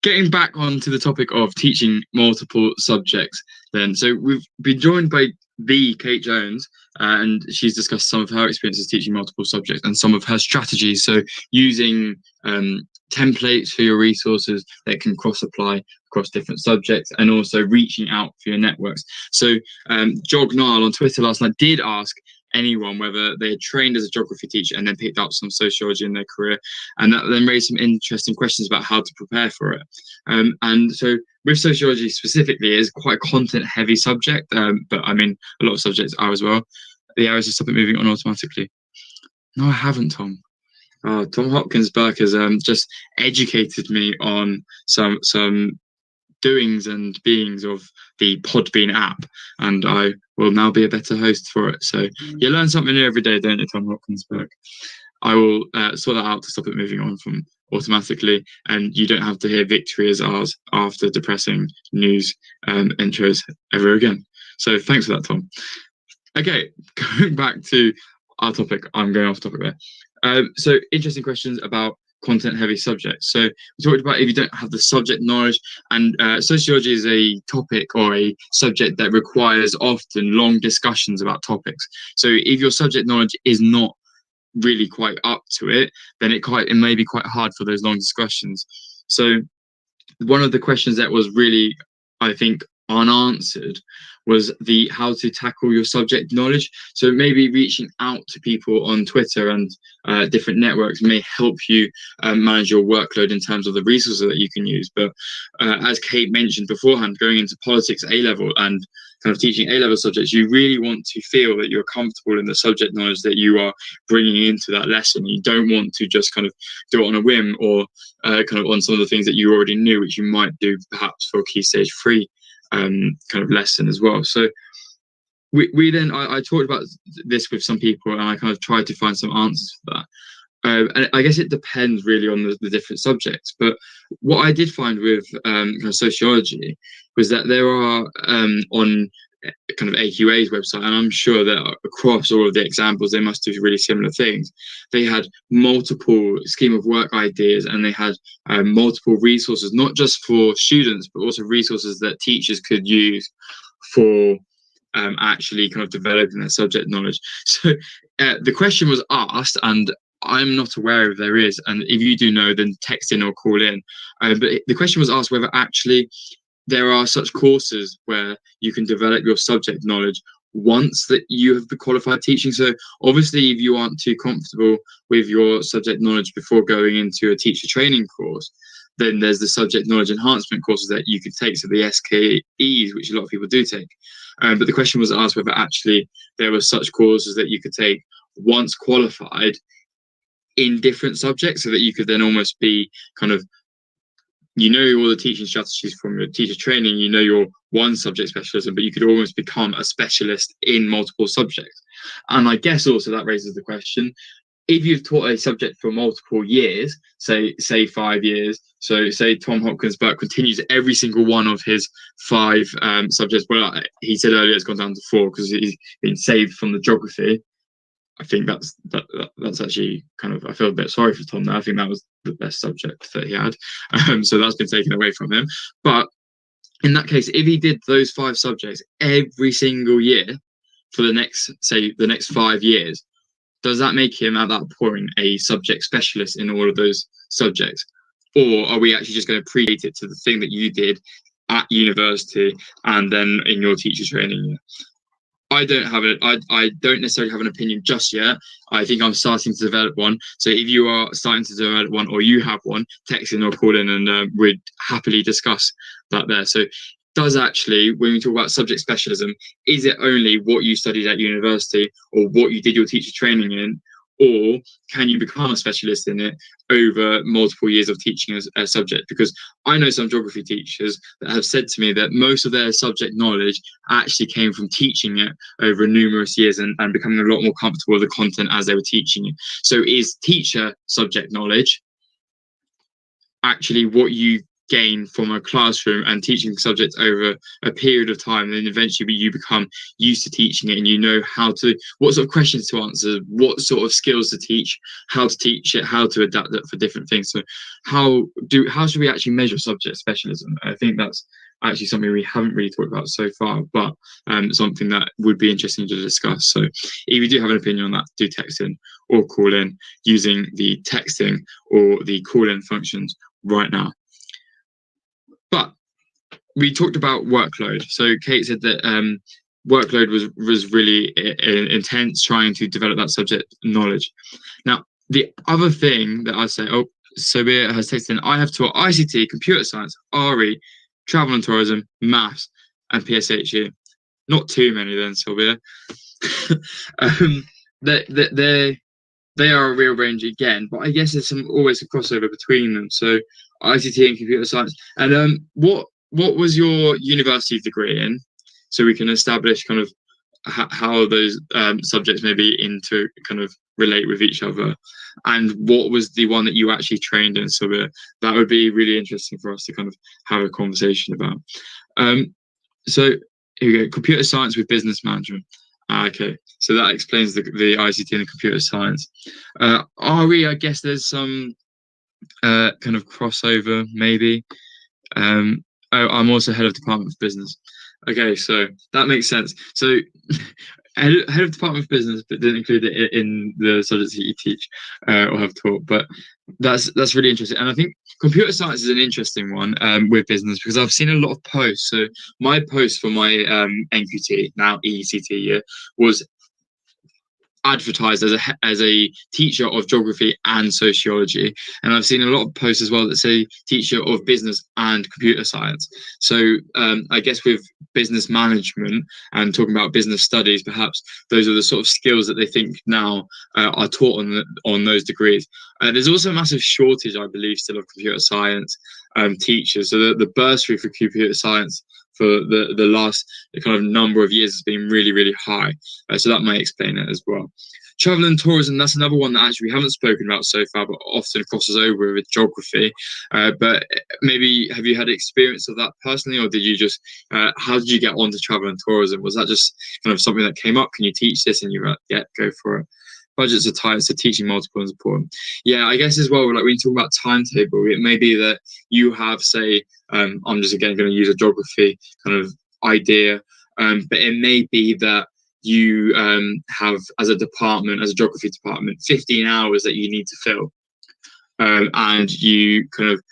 getting back onto the topic of teaching multiple subjects then. So we've been joined by the Kate Jones, and she's discussed some of her experiences teaching multiple subjects and some of her strategies. So using templates for your resources that can cross-apply across different subjects, and also reaching out for your networks. So Jog Niall on Twitter last night did ask anyone whether they had trained as a geography teacher and then picked up some sociology in their career, and that then raised some interesting questions about how to prepare for it. And so with sociology specifically, it is quite a content heavy subject, but I mean a lot of subjects are as well. The arrows just stop it moving on automatically. No, I haven't, Tom. Tom Hopkins Burke has just educated me on some doings and beings of the Podbean app, and I will now be a better host for it. So you learn something new every day, don't you, Tom Hopkinsburg? I will sort that out to stop it moving on from automatically, and you don't have to hear victory as ours after depressing news intros ever again. So thanks for that, Tom. Okay, going back to our topic. I'm going off topic there. So interesting questions about content-heavy subjects. So we talked about if you don't have the subject knowledge, and sociology is a topic or a subject that requires often long discussions about topics. So if your subject knowledge is not really quite up to it, then it may be quite hard for those long discussions. So one of the questions that was really, I think, unanswered was the how to tackle your subject knowledge. So maybe reaching out to people on Twitter and different networks may help you manage your workload in terms of the resources that you can use. But as Kate mentioned beforehand, going into politics A-level and kind of teaching A-level subjects, you really want to feel that you're comfortable in the subject knowledge that you are bringing into that lesson. You don't want to just kind of do it on a whim or kind of on some of the things that you already knew, which you might do perhaps for Key Stage 3 kind of lesson as well. So we then I talked about this with some people, and I kind of tried to find some answers for that. And I guess it depends really on the different subjects. But what I did find with kind of sociology was that there are on kind of AQA's website, and I'm sure that across all of the examples, they must do really similar things. They had multiple scheme of work ideas, and they had multiple resources, not just for students, but also resources that teachers could use for actually kind of developing their subject knowledge. So the question was asked, and I'm not aware if there is, and if you do know, then text in or call in. But the question was asked whether actually there are such courses where you can develop your subject knowledge once that you have been qualified teaching. So obviously, if you aren't too comfortable with your subject knowledge before going into a teacher training course, then there's the subject knowledge enhancement courses that you could take, so the SKEs, which a lot of people do take. But the question was asked whether actually there were such courses that you could take once qualified in different subjects, so that you could then almost be kind of, you know, all the teaching strategies from your teacher training, you know, your one subject specialism, but you could almost become a specialist in multiple subjects. And I guess also that raises the question, if you've taught a subject for multiple years, say 5 years, so say Tom Hopkinsburg continues every single one of his 5 subjects. Well, he said earlier it's gone down to 4 because he's been saved from the geography. I think that's actually kind of, I feel a bit sorry for Tom there. I think that was the best subject that he had. So that's been taken away from him. But in that case, if he did those 5 subjects every single year for the next 5 years, does that make him at that point a subject specialist in all of those subjects? Or are we actually just going to predate it to the thing that you did at university and then in your teacher training year? I don't necessarily have an opinion just yet. I think I'm starting to develop one. So if you are starting to develop one, or you have one, text in or call in, and we'd happily discuss that there. So does actually, when we talk about subject specialism, is it only what you studied at university or what you did your teacher training in, or can you become a specialist in it over multiple years of teaching a subject? Because I know some geography teachers that have said to me that most of their subject knowledge actually came from teaching it over numerous years and becoming a lot more comfortable with the content as they were teaching it. So is teacher subject knowledge actually what you gain from a classroom and teaching subjects over a period of time, and then eventually you become used to teaching it and you know what sort of questions to answer, what sort of skills to teach, how to teach it, how to adapt it for different things? So how should we actually measure subject specialism? I think that's actually something we haven't really talked about so far, but something that would be interesting to discuss. So if you do have an opinion on that, do text in or call in using the texting or the call-in functions right now. But we talked about workload. So Kate said that workload was really intense trying to develop that subject knowledge. Now, the other thing that I say, Sobia has texted in, I have taught ICT, computer science, RE, travel and tourism, maths, and PSHE. Not too many then, Sobia. They are a real range again, but I guess there's always a crossover between them. So ICT and computer science. And what what was your university degree in, so we can establish kind of how those subjects maybe into kind of relate with each other, and what was the one that you actually trained in, so that would be really interesting for us to kind of have a conversation about. So here we go, computer science with business management. Okay, so that explains the ICT and the computer science. RE, I guess there's some kind of crossover maybe. I'm also head of department of business. Okay, so that makes sense. So head of department of business, but didn't include it in the subjects that you teach or have taught. But that's really interesting. And I think computer science is an interesting one with business, because I've seen a lot of posts. So my post for my NQT, now ECT year, was advertised as a teacher of geography and sociology, and I've seen a lot of posts as well that say teacher of business and computer science. So I guess with business management and talking about business studies, perhaps those are the sort of skills that they think now are taught on those degrees. There's also a massive shortage, I believe, still of computer science teachers. So the bursary for computer science for the last kind of number of years has been really, really high. So that might explain it as well. Travel and tourism, that's another one that actually we haven't spoken about so far, but often crosses over with geography. But maybe have you had experience of that personally, or did you just, how did you get onto travel and tourism? Was that just kind of something that came up? Can you teach this? And you were, yeah, go for it. Budgets are tight, so teaching multiple is important. Yeah, I guess as well, like when you talk about timetable, it may be that you have, say, I'm just again going to use a geography kind of idea, but it may be that you have, as a department, as a geography department, 15 hours that you need to fill, and you kind of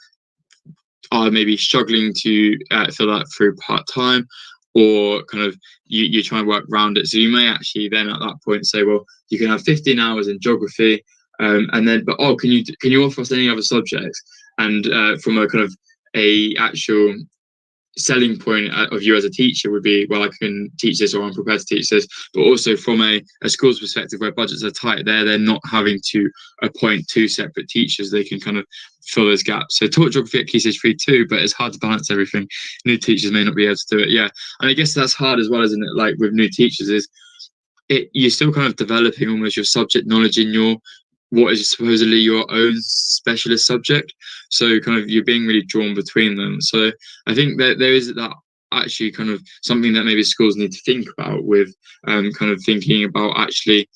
are maybe struggling to fill that through part-time, or kind of you try and work around it. So you may actually then at that point say, well, you can have 15 hours in geography, and then, but oh, can you offer us any other subjects? And from a kind of a actual selling point of you as a teacher would be, well, I can teach this, or I'm prepared to teach this. But also from a school's perspective, where budgets are tight, they're not having to appoint two separate teachers. They can kind of fill those gaps. So taught geography at Key Stage 3 too, but it's hard to balance everything. New teachers may not be able to do it. Yeah, and I guess that's hard as well, isn't it? Like with new teachers, you're still kind of developing almost your subject knowledge in your what is supposedly your own specialist subject. So kind of you're being really drawn between them. So I think that there is that actually kind of something that maybe schools need to think about, with kind of thinking about actually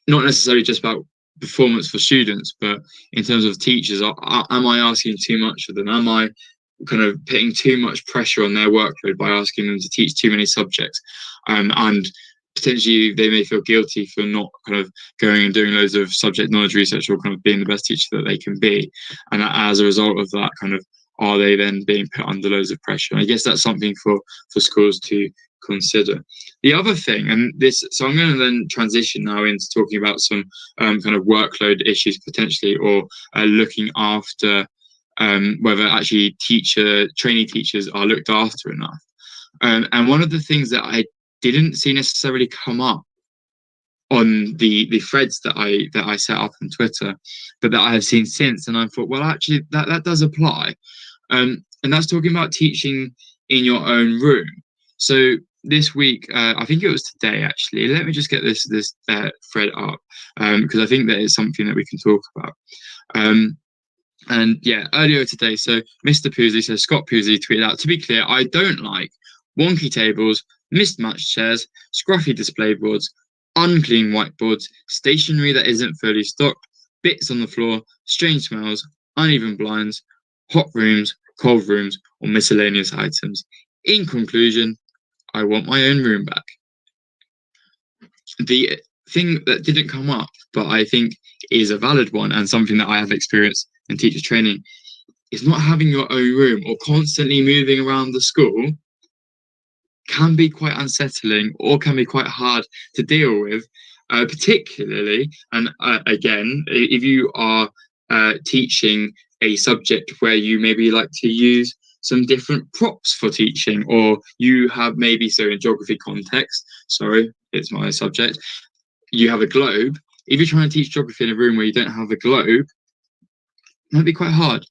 not necessarily just about performance for students, but in terms of teachers, am I asking too much of them? Am I kind of putting too much pressure on their workload by asking them to teach too many subjects? And potentially they may feel guilty for not kind of going and doing loads of subject knowledge research, or kind of being the best teacher that they can be. And as a result of that, kind of, are they then being put under loads of pressure? And I guess that's something for schools to consider. The other thing, and this, so I'm going to then transition now into talking about some kind of workload issues potentially, or looking after whether actually trainee teachers are looked after enough. And one of the things that I didn't see necessarily come up on the threads that I set up on Twitter, but that I have seen since, and I thought, well, actually that does apply, and that's talking about teaching in your own room. So this week, I think it was today actually. Let me just get this thread up, because I think that is something that we can talk about. And yeah, earlier today, so Mr. Poosley, so Scott Poosley tweeted out, to be clear, I don't like wonky tables, mismatched chairs, scruffy display boards, unclean whiteboards, stationery that isn't fully stocked, bits on the floor, strange smells, uneven blinds, hot rooms, cold rooms, or miscellaneous items. In conclusion, I want my own room back. The thing that didn't come up, but I think is a valid one, and something that I have experienced in teacher training, is not having your own room or constantly moving around the school can be quite unsettling, or can be quite hard to deal with, particularly, and again, if you are teaching a subject where you maybe like to use some different props for teaching, or you have maybe, so in geography context, sorry, it's my subject, you have a globe. If you're trying to teach geography in a room where you don't have a globe, it might be quite hard.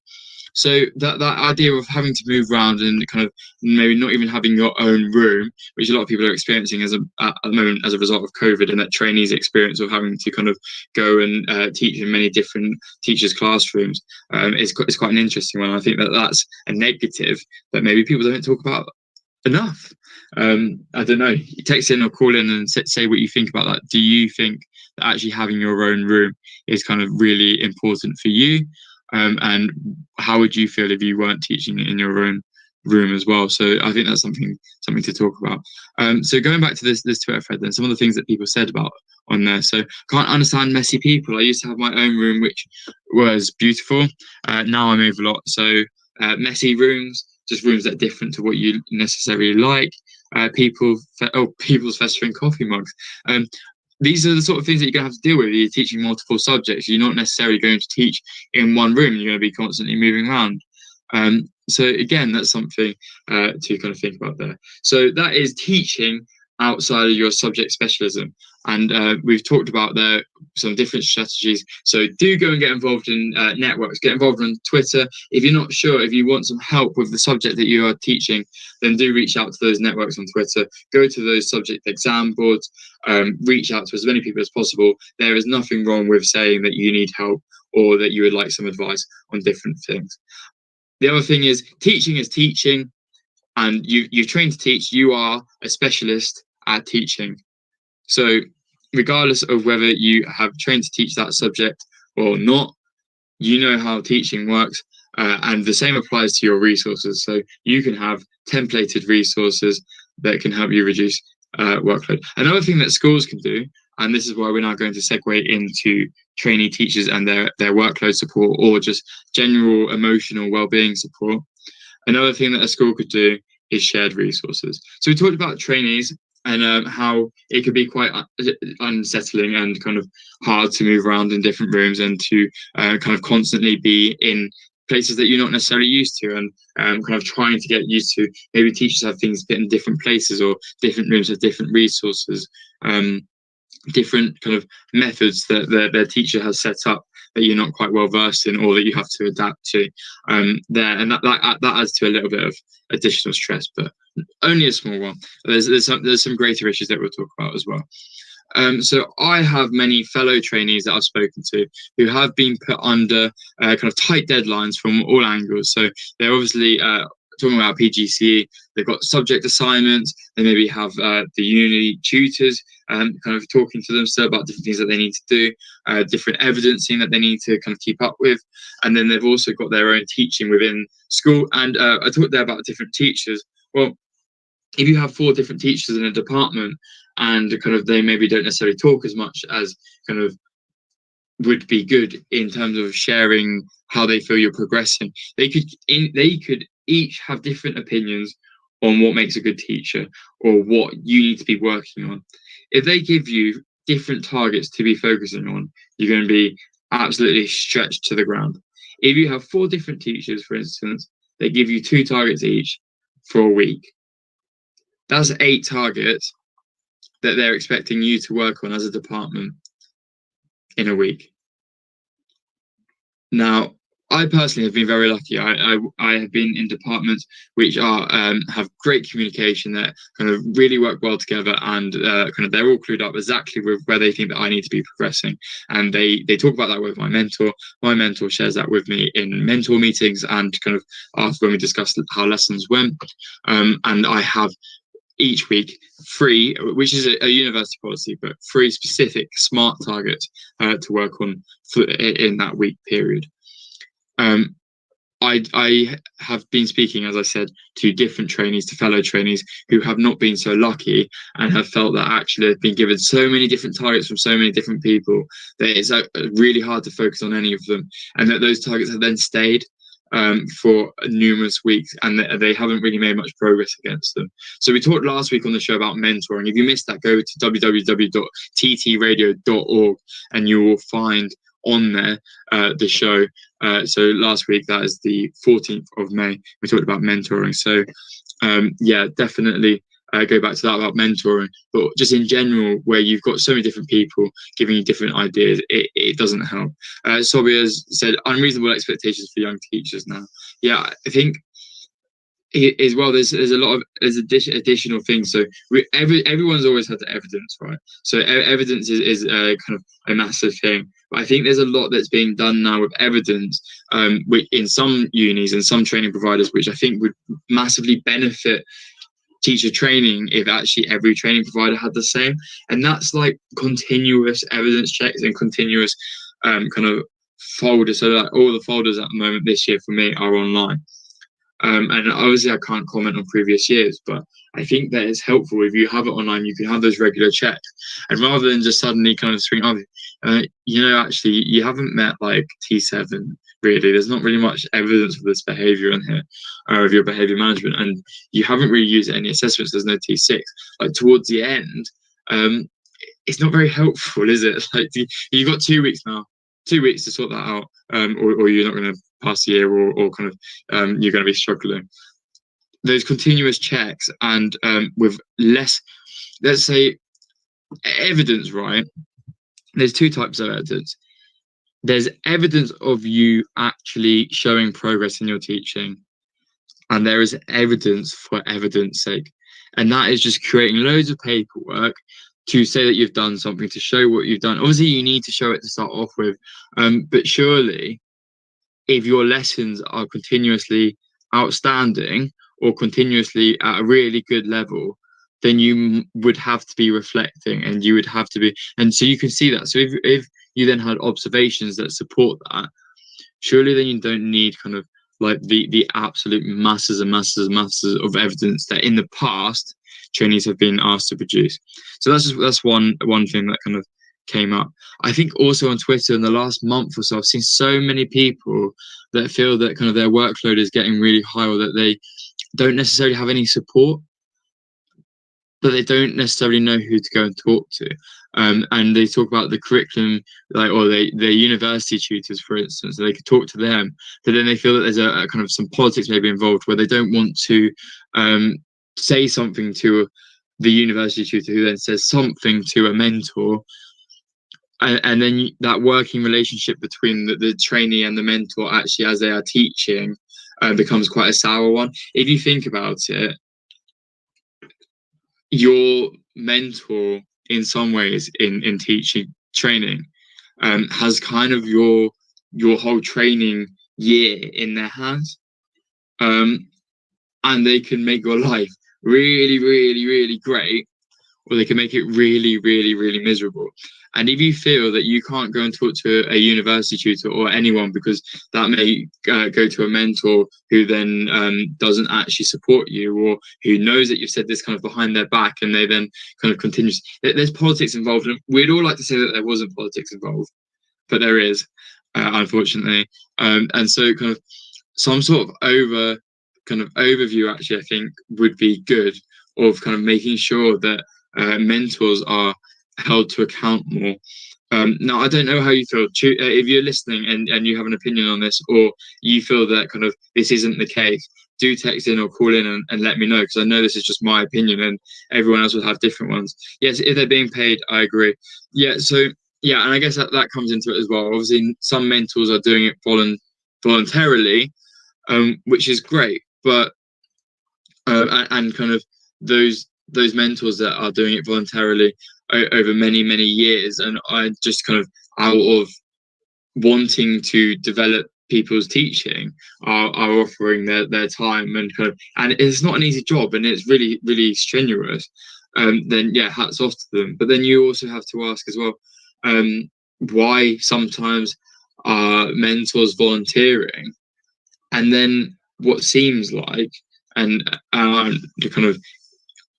So that idea of having to move around and kind of maybe not even having your own room, which a lot of people are experiencing at the moment as a result of COVID, and that trainees experience of having to kind of go and teach in many different teachers' classrooms, is quite an interesting one. I think that's a negative that maybe people don't talk about enough. I don't know. Text in or call in and say what you think about that. Do you think that actually having your own room is kind of really important for you? And how would you feel if you weren't teaching in your own room as well? So I think that's something to talk about. So going back to this Twitter thread, then some of the things that people said about on there. So can't understand messy people. I used to have my own room, which was beautiful. Now I move a lot. So messy rooms, just rooms that are different to what you necessarily like. People's festering coffee mugs. These are the sort of things that you're going to have to deal with. You're teaching multiple subjects. You're not necessarily going to teach in one room. You're going to be constantly moving around. So again, that's something to kind of think about there. So that is teaching outside of your subject specialism. And we've talked about there some different strategies. So do go and get involved in networks, get involved on Twitter. If you're not sure, if you want some help with the subject that you are teaching, then do reach out to those networks on Twitter. Go to those subject exam boards, reach out to as many people as possible. There is nothing wrong with saying that you need help or that you would like some advice on different things. The other thing is teaching, and you're trained to teach. You are a specialist at teaching. So regardless of whether you have trained to teach that subject or not, you know how teaching works, and the same applies to your resources. So you can have templated resources that can help you reduce workload. Another thing that schools can do, and this is why we're now going to segue into trainee teachers and their workload support, or just general emotional well-being support. Another thing that a school could do is shared resources. So we talked about trainees and how it could be quite unsettling and kind of hard to move around in different rooms and to kind of constantly be in places that you're not necessarily used to, and kind of trying to get used to. Maybe teachers have things in different places, or different rooms have different resources, different kind of methods that their teacher has set up that you're not quite well versed in, or that you have to adapt to there, and that adds to a little bit of additional stress, but only a small one. There's some greater issues that we'll talk about as well. So I have many fellow trainees that I've spoken to who have been put under kind of tight deadlines from all angles. So they're obviously talking about PGCE, they've got subject assignments, they maybe have the uni tutors kind of talking to them still about different things that they need to do, different evidencing that they need to kind of keep up with. And then they've also got their own teaching within school. And I talked there about different teachers. Well, if you have 4 different teachers in a department, and kind of they maybe don't necessarily talk as much as kind of would be good in terms of sharing how they feel you're progressing, they could each have different opinions on what makes a good teacher or what you need to be working on. If they give you different targets to be focusing on, you're going to be absolutely stretched to the ground. If you have 4 different teachers, for instance, they give you 2 targets each for a week, that's 8 targets that they're expecting you to work on as a department in a week. Now, I personally have been very lucky. I have been in departments which are have great communication, that kind of really work well together, and kind of they're all clued up exactly with where they think that I need to be progressing. And they talk about that with my mentor. My mentor shares that with me in mentor meetings and kind of after when we discuss how lessons went. And I have each week 3, which is a university policy, but 3 specific SMART targets to work on in that week period. I have been speaking, as I said, to different trainees, to fellow trainees who have not been so lucky and have felt that actually they've been given so many different targets from so many different people that it's really hard to focus on any of them, and that those targets have then stayed for numerous weeks, and they haven't really made much progress against them. So we talked last week on the show about mentoring. If you missed that, go to www.ttradio.org and you will find on there the show. So last week, that is the 14th of May, we talked about mentoring. So yeah, definitely go back to that about mentoring, but just in general, where you've got so many different people giving you different ideas, it doesn't help. Sobi has said unreasonable expectations for young teachers now. Yeah, I think as well, there's additional things. So everyone's always had the evidence, right? So evidence is kind of a massive thing. But I think there's a lot that's being done now with evidence, in some unis and some training providers, which I think would massively benefit teacher training if actually every training provider had the same. And that's like continuous evidence checks and continuous kind of folders. So like all the folders at the moment this year for me are online. And obviously I can't comment on previous years, but I think that it's helpful if you have it online, you can have those regular checks. And rather than just suddenly kind of swing off, actually you haven't met like T7 really. There's not really much evidence of this behavior in here, of your behavior management, and you haven't really used any assessments. There's no T6. Like towards the end, it's not very helpful, is it? Like you've got 2 weeks now, 2 weeks to sort that out, or you're not going to pass the year, or kind of you're going to be struggling. Those continuous checks and with less, let's say, evidence, right? There's two types of evidence. There's evidence of you actually showing progress in your teaching, and there is evidence for evidence sake, and that is just creating loads of paperwork to say that you've done something, to show what you've done. Obviously you need to show it to start off with, but surely if your lessons are continuously outstanding or continuously at a really good level, then you would have to be reflecting, and you would have to be, and so you can see that. So if you then had observations that support that, surely then you don't need kind of like the absolute masses and masses and masses of evidence that in the past trainees have been asked to produce. So that's one thing that kind of came up. I think also on Twitter in the last month or so, I've seen so many people that feel that kind of their workload is getting really high, or that they don't necessarily have any support, but they don't necessarily know who to go and talk to. And they talk about the curriculum, like, or their university tutors, for instance, so they could talk to them, but then they feel that there's a kind of some politics maybe involved, where they don't want to say something to the university tutor, who then says something to a mentor. And then that working relationship between the trainee and the mentor, actually, as they are teaching, becomes quite a sour one. If you think about it, your mentor, in some ways, in teaching training, has kind of your whole training year in their hands, and they can make your life really, really, really great, or they can make it really, really, really miserable. And if you feel that you can't go and talk to a university tutor or anyone, because that may go to a mentor who then doesn't actually support you, or who knows that you've said this kind of behind their back, and they then kind of continues. There's politics involved, and we'd all like to say that there wasn't politics involved, but there is, unfortunately. And so kind of some sort of overview, actually, I think would be good, of kind of making sure that mentors are held to account more. Now, I don't know how you feel. If you're listening and you have an opinion on this, or you feel that kind of this isn't the case, do text in or call in and let me know, because I know this is just my opinion and everyone else will have different ones. Yes, if they're being paid, I agree. Yeah, so yeah, and I guess that comes into it as well. Obviously, some mentors are doing it voluntarily, which is great, but and kind of those mentors that are doing it voluntarily over many years, and I just kind of, out of wanting to develop people's teaching, are offering their time, and kind of, and it's not an easy job, and it's really, really strenuous. Then yeah, hats off to them. But then you also have to ask as well, why sometimes are mentors volunteering, and then what seems like, and kind of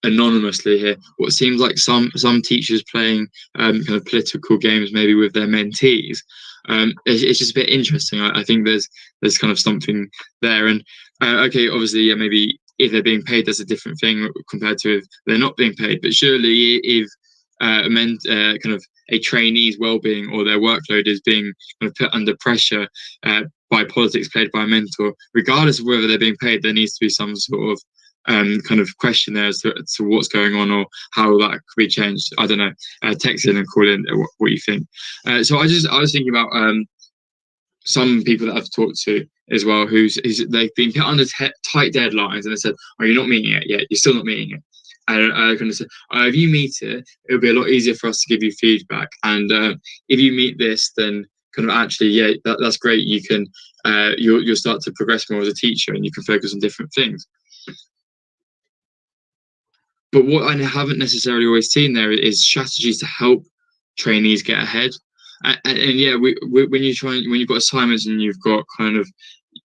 anonymously here, what seems like some teachers playing kind of political games maybe with their mentees. It's just a bit interesting. I think there's kind of something there. And okay, obviously, yeah, maybe if they're being paid, that's a different thing compared to if they're not being paid. But surely, if kind of a trainee's well-being or their workload is being kind of put under pressure by politics played by a mentor, regardless of whether they're being paid, there needs to be some sort of kind of question there as to what's going on or how that could be changed. I don't know. Text in and call in what you think. So I was thinking about some people that I've talked to as well, they've been put under tight deadlines, and they said, "Oh, you're not meeting it yet. You're still not meeting it." And I kind of said, "If you meet it, it'll be a lot easier for us to give you feedback. And if you meet this, then kind of actually, yeah, that's great. You can you'll start to progress more as a teacher, and you can focus on different things." But what I haven't necessarily always seen there is strategies to help trainees get ahead. And yeah, when you've got assignments and you've got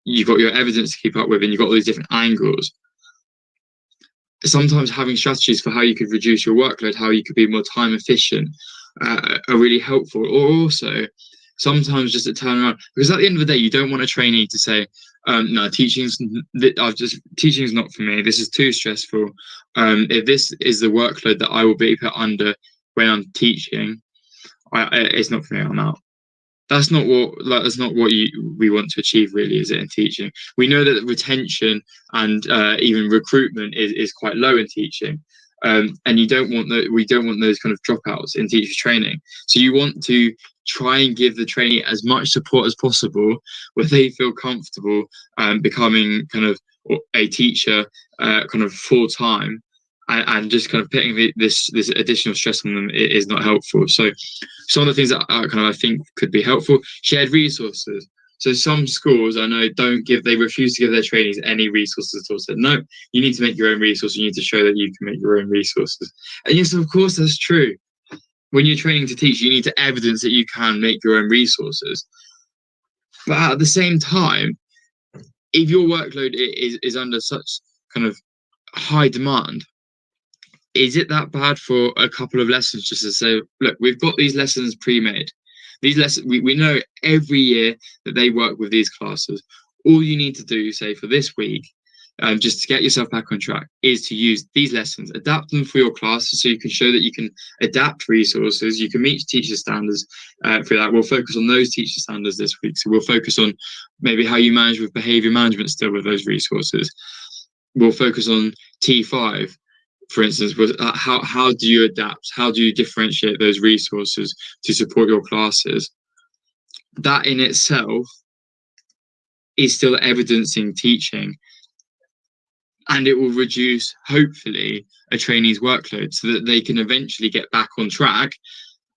your evidence to keep up with, and you've got all these different angles, sometimes having strategies for how you could reduce your workload, how you could be more time efficient, are really helpful. Or also sometimes just to turn around, because at the end of the day, you don't want a trainee to say, no, teaching's not for me. This is too stressful. If this is the workload that I will be put under when I'm teaching, it's not for me. I'm out. That's not what we want to achieve, really, is it, in teaching? We know that retention and even recruitment is quite low in teaching, and we don't want those kind of dropouts in teacher training. So you want to try and give the trainee as much support as possible, where they feel comfortable becoming kind of a teacher kind of full time, and just kind of putting this additional stress on them is not helpful. So some of the things that I think could be helpful: shared resources. So some schools I know they refuse to give their trainees any resources at all. So no, you need to make your own resources. You need to show that you can make your own resources. And yes, of course, that's true. When you're training to teach, you need to evidence that you can make your own resources. But at the same time, if your workload is under such kind of high demand, is it that bad for a couple of lessons just to say, look, we've got these lessons pre-made. These lessons, we know every year that they work with these classes. All you need to do, say, for this week, just to get yourself back on track, is to use these lessons, adapt them for your classes, so you can show that you can adapt resources, you can meet teacher standards for that. We'll focus on those teacher standards this week. So we'll focus on maybe how you manage with behaviour management still with those resources. We'll focus on T5. For instance, how do you adapt? How do you differentiate those resources to support your classes? That in itself is still evidencing teaching, and it will reduce, hopefully, a trainee's workload so that they can eventually get back on track,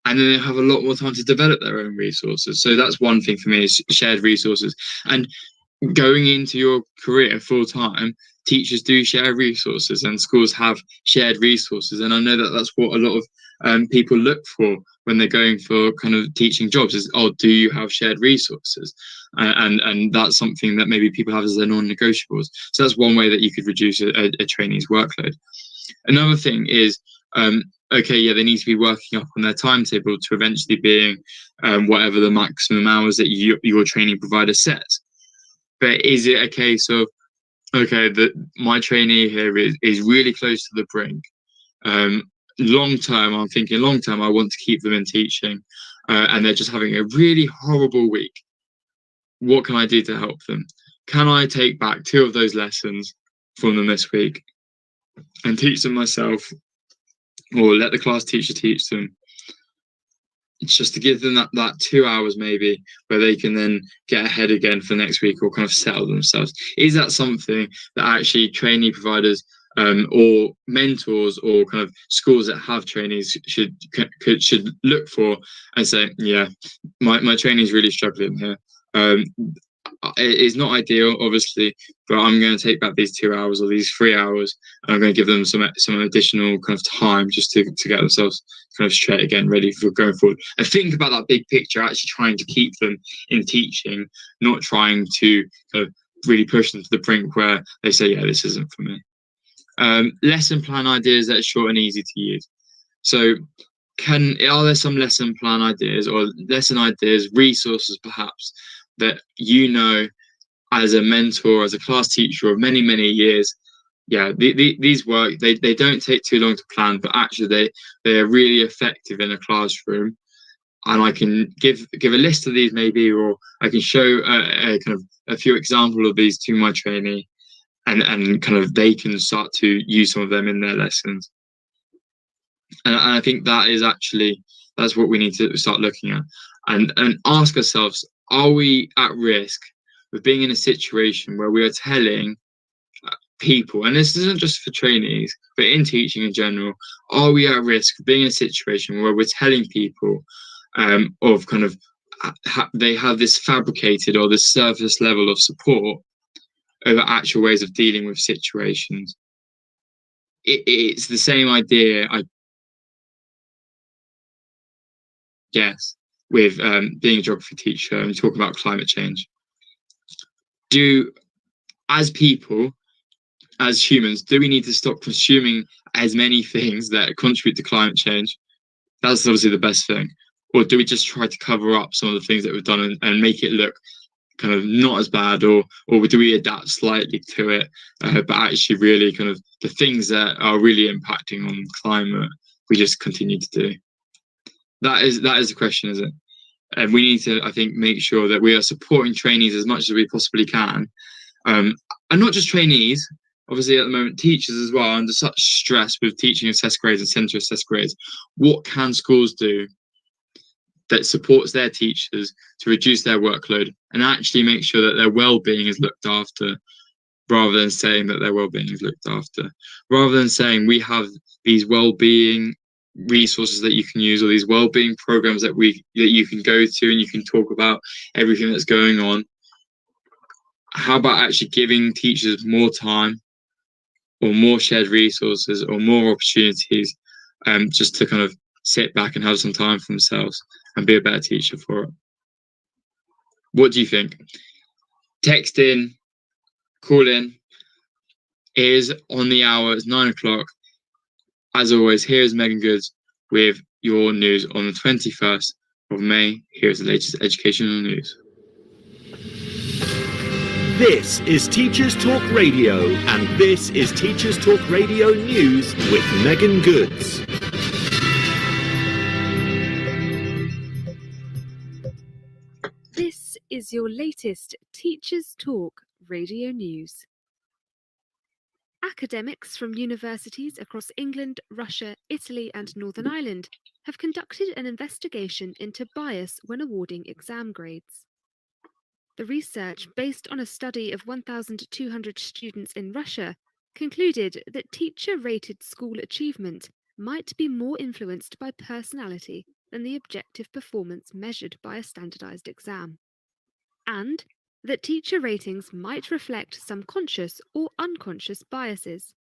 and then they'll have a lot more time to develop their own resources. So that's one thing for me, is shared resources. And going into your career full time, teachers do share resources, and schools have shared resources. And I know that that's what a lot of people look for when they're going for kind of teaching jobs, is, oh, do you have shared resources? And that's something that maybe people have as their non-negotiables. So that's one way that you could reduce a trainee's workload. Another thing is, okay, yeah, they need to be working up on their timetable to eventually being whatever the maximum hours that your training provider sets. But is it a case of, okay, that my trainee here is really close to the brink? Long term, I want to keep them in teaching, and they're just having a really horrible week. What can I do to help them? Can I take back 2 of those lessons from them this week and teach them myself, or let the class teacher teach them? It's just to give them that 2 hours maybe, where they can then get ahead again for next week, or kind of settle themselves. Is that something that actually trainee providers or mentors or kind of schools that have trainees should look for and say, yeah, my trainee's really struggling here. It's not ideal, obviously, but I'm going to take back these 2 hours or these 3 hours, and I'm going to give them some additional kind of time just to get themselves kind of straight again, ready for going forward. And think about that big picture, actually trying to keep them in teaching, not trying to kind of really push them to the brink where they say, yeah, this isn't for me. Lesson plan ideas that are short and easy to use. So are there some lesson plan ideas or lesson ideas, resources perhaps, that you know as a mentor, as a class teacher of many, many years, yeah, these work, they don't take too long to plan, but actually they are really effective in a classroom. And I can give a list of these maybe, or I can show a kind of a few examples of these to my trainee, and kind of they can start to use some of them in their lessons. And I think that's what we need to start looking at and ask ourselves, are we at risk of being in a situation where we are telling people, and this isn't just for trainees, but in teaching in general, are we at risk of being in a situation where we're telling people of kind of they have this fabricated or this surface level of support over actual ways of dealing with situations? It's the same idea, I guess, with being a geography teacher and talking about climate change. As people, as humans, do we need to stop consuming as many things that contribute to climate change? That's obviously the best thing. Or do we just try to cover up some of the things that we've done and make it look kind of not as bad, or do we adapt slightly to it, but actually really kind of the things that are really impacting on climate, we just continue to do? That is the question, isn't it? And we need to, I think, make sure that we are supporting trainees as much as we possibly can, and not just trainees. Obviously, at the moment, teachers as well, under such stress with teaching assessed grades and centre assessed grades. What can schools do that supports their teachers to reduce their workload and actually make sure that their well-being is looked after, rather than saying that their well-being is looked after, rather than saying we have these well-being resources that you can use, or these well-being programs that you can go to and you can talk about everything that's going on. How about actually giving teachers more time, or more shared resources, or more opportunities, just to kind of sit back and have some time for themselves and be a better teacher for it? What do you think? Text in, call in. It is on the hour, it's 9 o'clock. As always, here is Megan Goods with your news on the 21st of May. Here's the latest educational news. This is Teachers Talk Radio, and this is Teachers Talk Radio News with Megan Goods. This is your latest Teachers Talk Radio News. Academics from universities across England, Russia, Italy, and Northern Ireland have conducted an investigation into bias when awarding exam grades. The research, based on a study of 1,200 students in Russia, concluded that teacher-rated school achievement might be more influenced by personality than the objective performance measured by a standardized exam, and that teacher ratings might reflect some conscious or unconscious biases,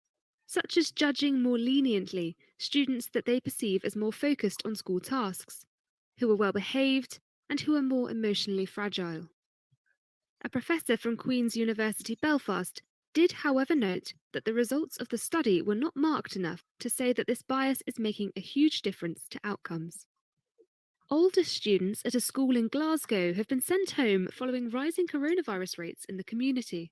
such as judging more leniently students that they perceive as more focused on school tasks, who are well behaved, and who are more emotionally fragile. A professor from Queen's University Belfast did, however, note that the results of the study were not marked enough to say that this bias is making a huge difference to outcomes. Older students at a school in Glasgow have been sent home following rising coronavirus rates in the community.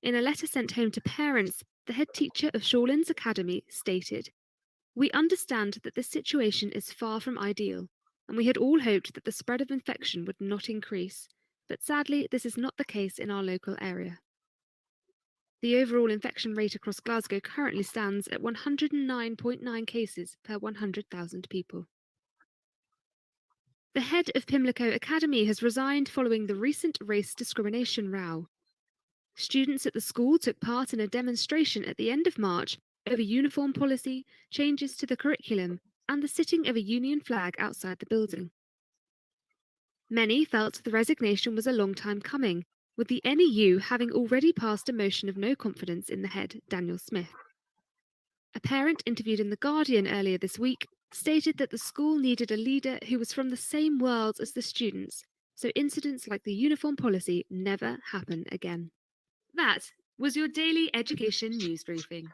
In a letter sent home to parents, the head teacher of Shawlands Academy stated, "We understand that this situation is far from ideal, and we had all hoped that the spread of infection would not increase, but sadly this is not the case in our local area." The overall infection rate across Glasgow currently stands at 109.9 cases per 100,000 people. The head of Pimlico Academy has resigned following the recent race discrimination row. Students at the school took part in a demonstration at the end of March over uniform policy, changes to the curriculum, and the sitting of a union flag outside the building. Many felt the resignation was a long time coming, with the NEU having already passed a motion of no confidence in the head, Daniel Smith. A parent interviewed in The Guardian earlier this week stated that the school needed a leader who was from the same world as the students, so incidents like the uniform policy never happen again. That was your daily education news briefing.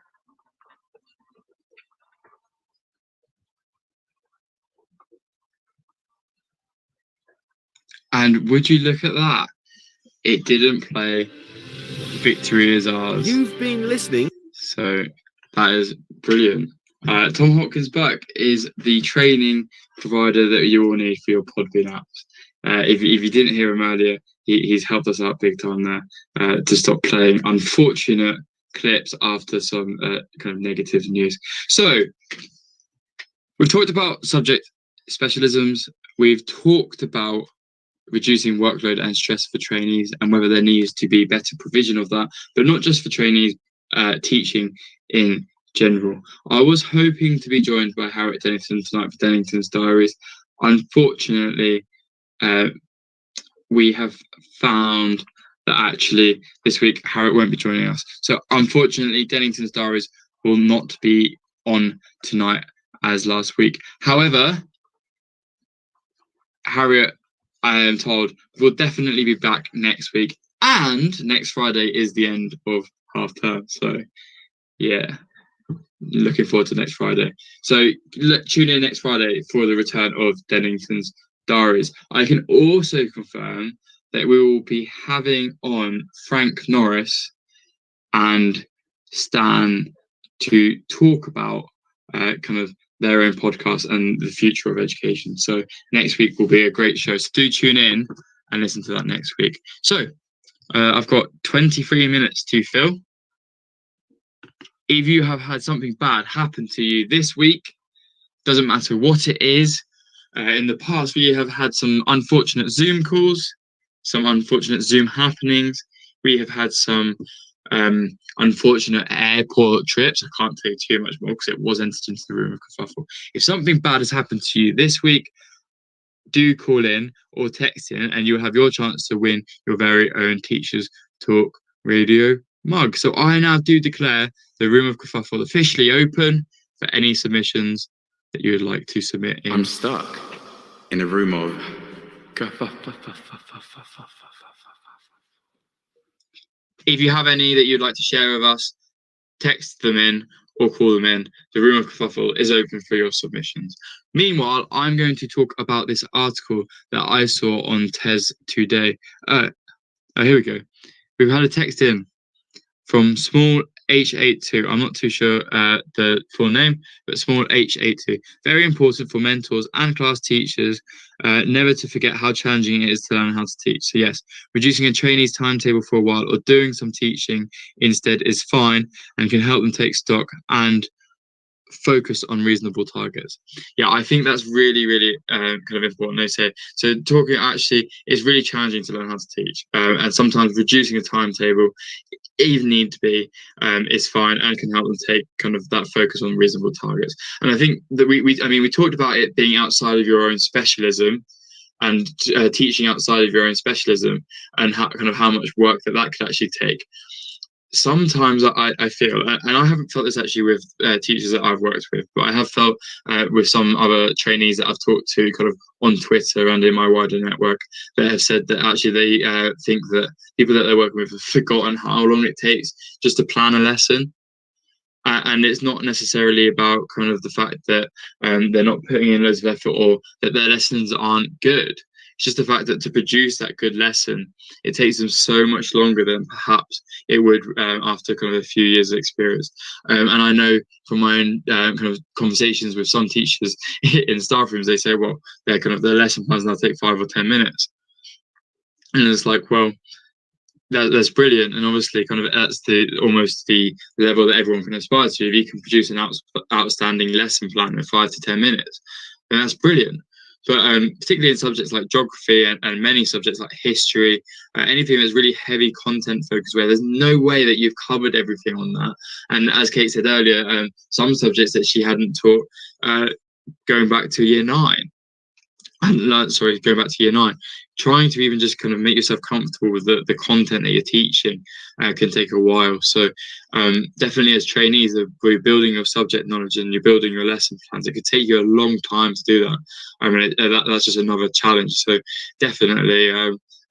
And would you look at that? It didn't play Victory Is Ours. You've been listening. So that is brilliant. Tom Hopkins Buck is the training provider that you all need for your Podbean apps. If you didn't hear him earlier, he's helped us out big time there to stop playing unfortunate clips after some kind of negative news. So we've talked about subject specialisms. We've talked about reducing workload and stress for trainees and whether there needs to be better provision of that, but not just for trainees, teaching in general. I was hoping to be joined by Harriet Dennington tonight for Dennington's Diaries. Unfortunately, we have found that actually this week Harriet won't be joining us. So unfortunately, Dennington's Diaries will not be on tonight as last week. However, Harriet, I am told, will definitely be back next week. And next Friday is the end of half term. So yeah, looking forward to next Friday. So tune in next Friday for the return of Dennington's Diaries. I can also confirm that we will be having on Frank Norris and Stan to talk about kind of their own podcast and the future of education. So next week will be a great show. So do tune in and listen to that next week. So I've got 23 minutes to fill. If you have had something bad happen to you this week, doesn't matter what it is. In the past, we have had some unfortunate Zoom calls, some unfortunate Zoom happenings. We have had some unfortunate airport trips. I can't tell you too much more because it was entered into the room of kerfuffle. If something bad has happened to you this week, do call in or text in and you'll have your chance to win your very own Teachers Talk Radio mug. So I now do declare the room of kerfuffle officially open for any submissions that you would like to submit in. I'm stuck in a room of kerfuffle. If you have any that you'd like to share with us, text them in or call them in. The room of kerfuffle is open for your submissions. Meanwhile, I'm going to talk about this article that I saw on TES today. Here we go. We've had a text in from Small H82. I'm not too sure the full name, but Small H82. Very important for mentors and class teachers, never to forget how challenging it is to learn how to teach. So yes, reducing a trainee's timetable for a while or doing some teaching instead is fine and can help them take stock and focus on reasonable targets. Yeah, I think that's really, really kind of important. They say so. Talking actually is really challenging to learn how to teach, and sometimes reducing a timetable, even need to be, is fine and can help them take kind of that focus on reasonable targets. And I think that we talked about it being outside of your own specialism and teaching outside of your own specialism and how much work that could actually take. Sometimes I feel, and I haven't felt this actually with teachers that I've worked with, but I have felt with some other trainees that I've talked to kind of on Twitter and in my wider network that have said that actually they think that people that they're working with have forgotten how long it takes just to plan a lesson. And it's not necessarily about kind of the fact that they're not putting in loads of effort or that their lessons aren't good. It's just the fact that to produce that good lesson, it takes them so much longer than perhaps it would after kind of a few years of experience. And I know from my own kind of conversations with some teachers in staff rooms, they say, well, their lesson plans now take 5 or 10 minutes. And it's like, well, that's brilliant. And obviously kind of that's almost the level that everyone can aspire to. If you can produce an outstanding lesson plan in 5 to 10 minutes, then that's brilliant. But particularly in subjects like geography and many subjects like history, anything that's really heavy content focused, where there's no way that you've covered everything on that. And as Kate said earlier, some subjects that she hadn't taught going back to year 9. Going back to year 9, trying to even just kind of make yourself comfortable with the content that you're teaching can take a while. So definitely as trainees, where you're building your subject knowledge and you're building your lesson plans, it could take you a long time to do that. I mean, that's just another challenge. So definitely,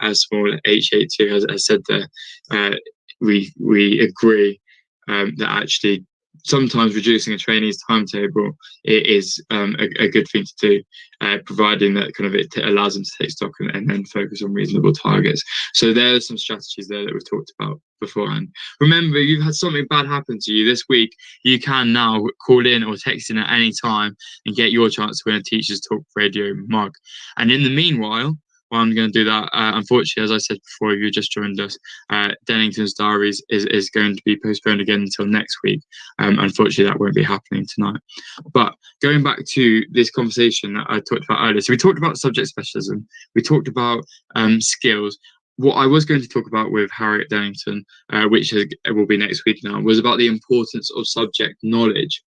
as Small H82 has said there, we agree that actually sometimes reducing a trainee's timetable is a good thing to do, providing that kind of it allows them to take stock and then focus on reasonable targets. So there are some strategies there that we've talked about beforehand. Remember, if you've had something bad happen to you this week, you can now call in or text in at any time and get your chance to win a Teachers Talk Radio mug. And in the meanwhile, while I'm going to do that, unfortunately, as I said before, if you just joined us, Dennington's Diaries is going to be postponed again until next week. Unfortunately, that won't be happening tonight. But going back to this conversation that I talked about earlier, so we talked about subject specialism, we talked about skills. What I was going to talk about with Harriet Dennington, which will be next week now, was about the importance of subject knowledge.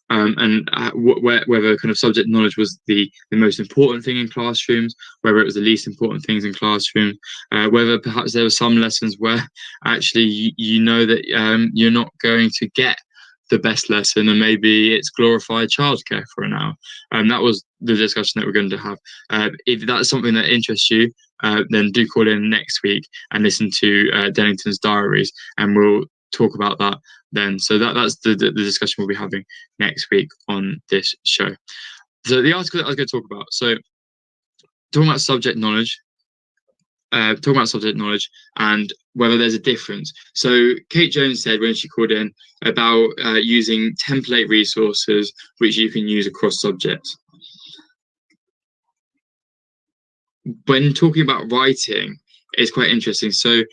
And whether kind of subject knowledge was the most important thing in classrooms, whether it was the least important things in classrooms, whether perhaps there were some lessons where actually you know that you're not going to get the best lesson, and maybe it's glorified childcare for an hour. That was the discussion that we're going to have. If that's something that interests you, then do call in next week and listen to Dennington's Diaries, and we'll talk about that then. So that's the discussion we'll be having next week on this show. So the article that I was going to talk about, so talking about subject knowledge and whether there's a difference. So Kate Jones said when she called in about using template resources which you can use across subjects. When talking about writing, it's quite interesting. So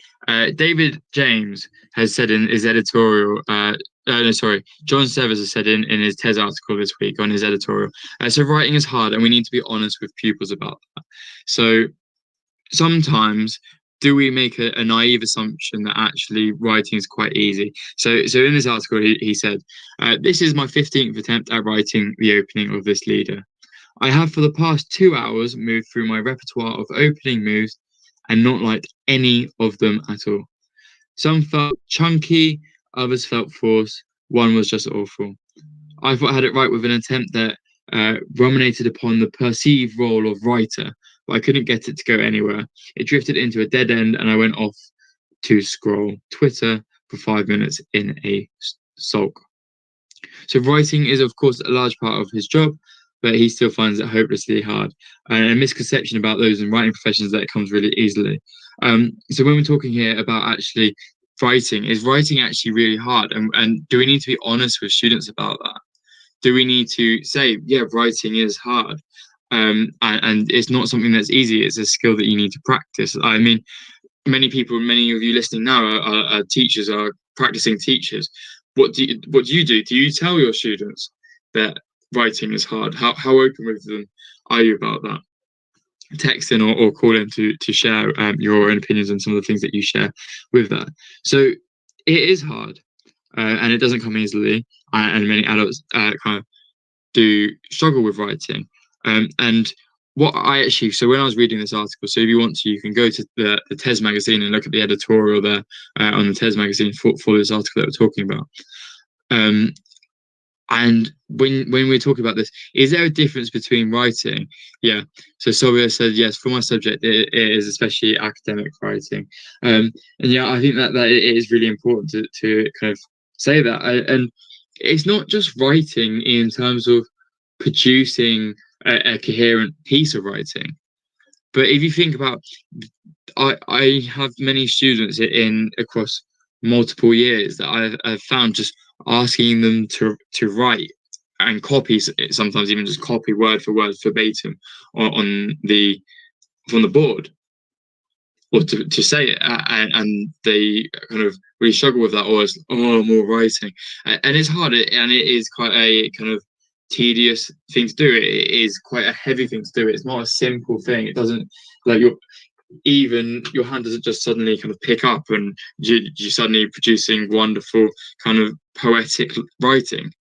David James has said in his editorial, John Severs has said in his TES article this week on his editorial, so writing is hard and we need to be honest with pupils about that. So sometimes do we make a naive assumption that actually writing is quite easy? So in this article, he said, this is my 15th attempt at writing the opening of this leader. I have for the past 2 hours moved through my repertoire of opening moves and not liked any of them at all. Some felt chunky, others felt forced, one was just awful. I thought I had it right with an attempt that ruminated upon the perceived role of writer, but I couldn't get it to go anywhere. It drifted into a dead end and I went off to scroll Twitter for 5 minutes in a sulk. So writing is, of course, a large part of his job, but he still finds it hopelessly hard. And a misconception about those in writing professions that it comes really easily. So when we're talking here about actually writing, is writing actually really hard? And do we need to be honest with students about that? Do we need to say, yeah, writing is hard? And it's not something that's easy. It's a skill that you need to practice. I mean, many of you listening now are teachers, are practicing teachers. What do you do? Do you tell your students that writing is hard? How open with them are you about that? Text in or call in to share your own opinions on some of the things that you share with that. So it is hard and it doesn't come easily, and many adults kind of do struggle with writing. And what so when I was reading this article, so if you want to, you can go to the TES magazine and look at the editorial there on the TES magazine for this article that we're talking about. And when we're talking about this, is there a difference between writing? Yeah. So Sylvia said, yes, for my subject, it is especially academic writing. And yeah, I think that it is really important to kind of say that. And it's not just writing in terms of producing a coherent piece of writing. But if you think about, I have many students across multiple years that I've found just asking them to write and copy, sometimes even just copy word for word verbatim from the board, or to say it, and they kind of really struggle with that, or it's more writing, and it's hard, and it is quite a kind of tedious thing to do. It is quite a heavy thing to do. It's not a simple thing. It doesn't, like, your hand doesn't just suddenly kind of pick up and you suddenly producing wonderful kind of poetic writing.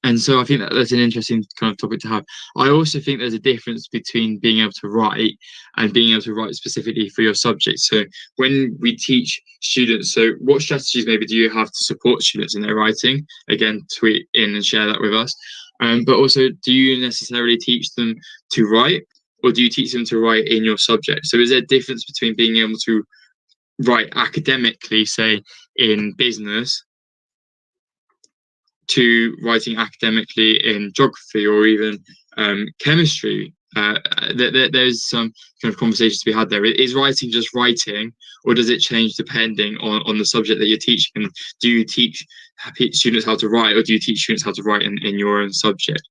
And so I think that's an interesting kind of topic to have. I also think there's a difference between being able to write and being able to write specifically for your subject. So when we teach students, so what strategies maybe do you have to support students in their writing? Again, tweet in and share that with us. But also, do you necessarily teach them to write, or do you teach them to write in your subject? So is there a difference between being able to write academically, say in business, to writing academically in geography or even chemistry? There's some kind of conversations to be had there. Is writing just writing, or does it change depending on the subject that you're teaching? And do you teach teach students how to write, or do you teach students how to write in your own subject?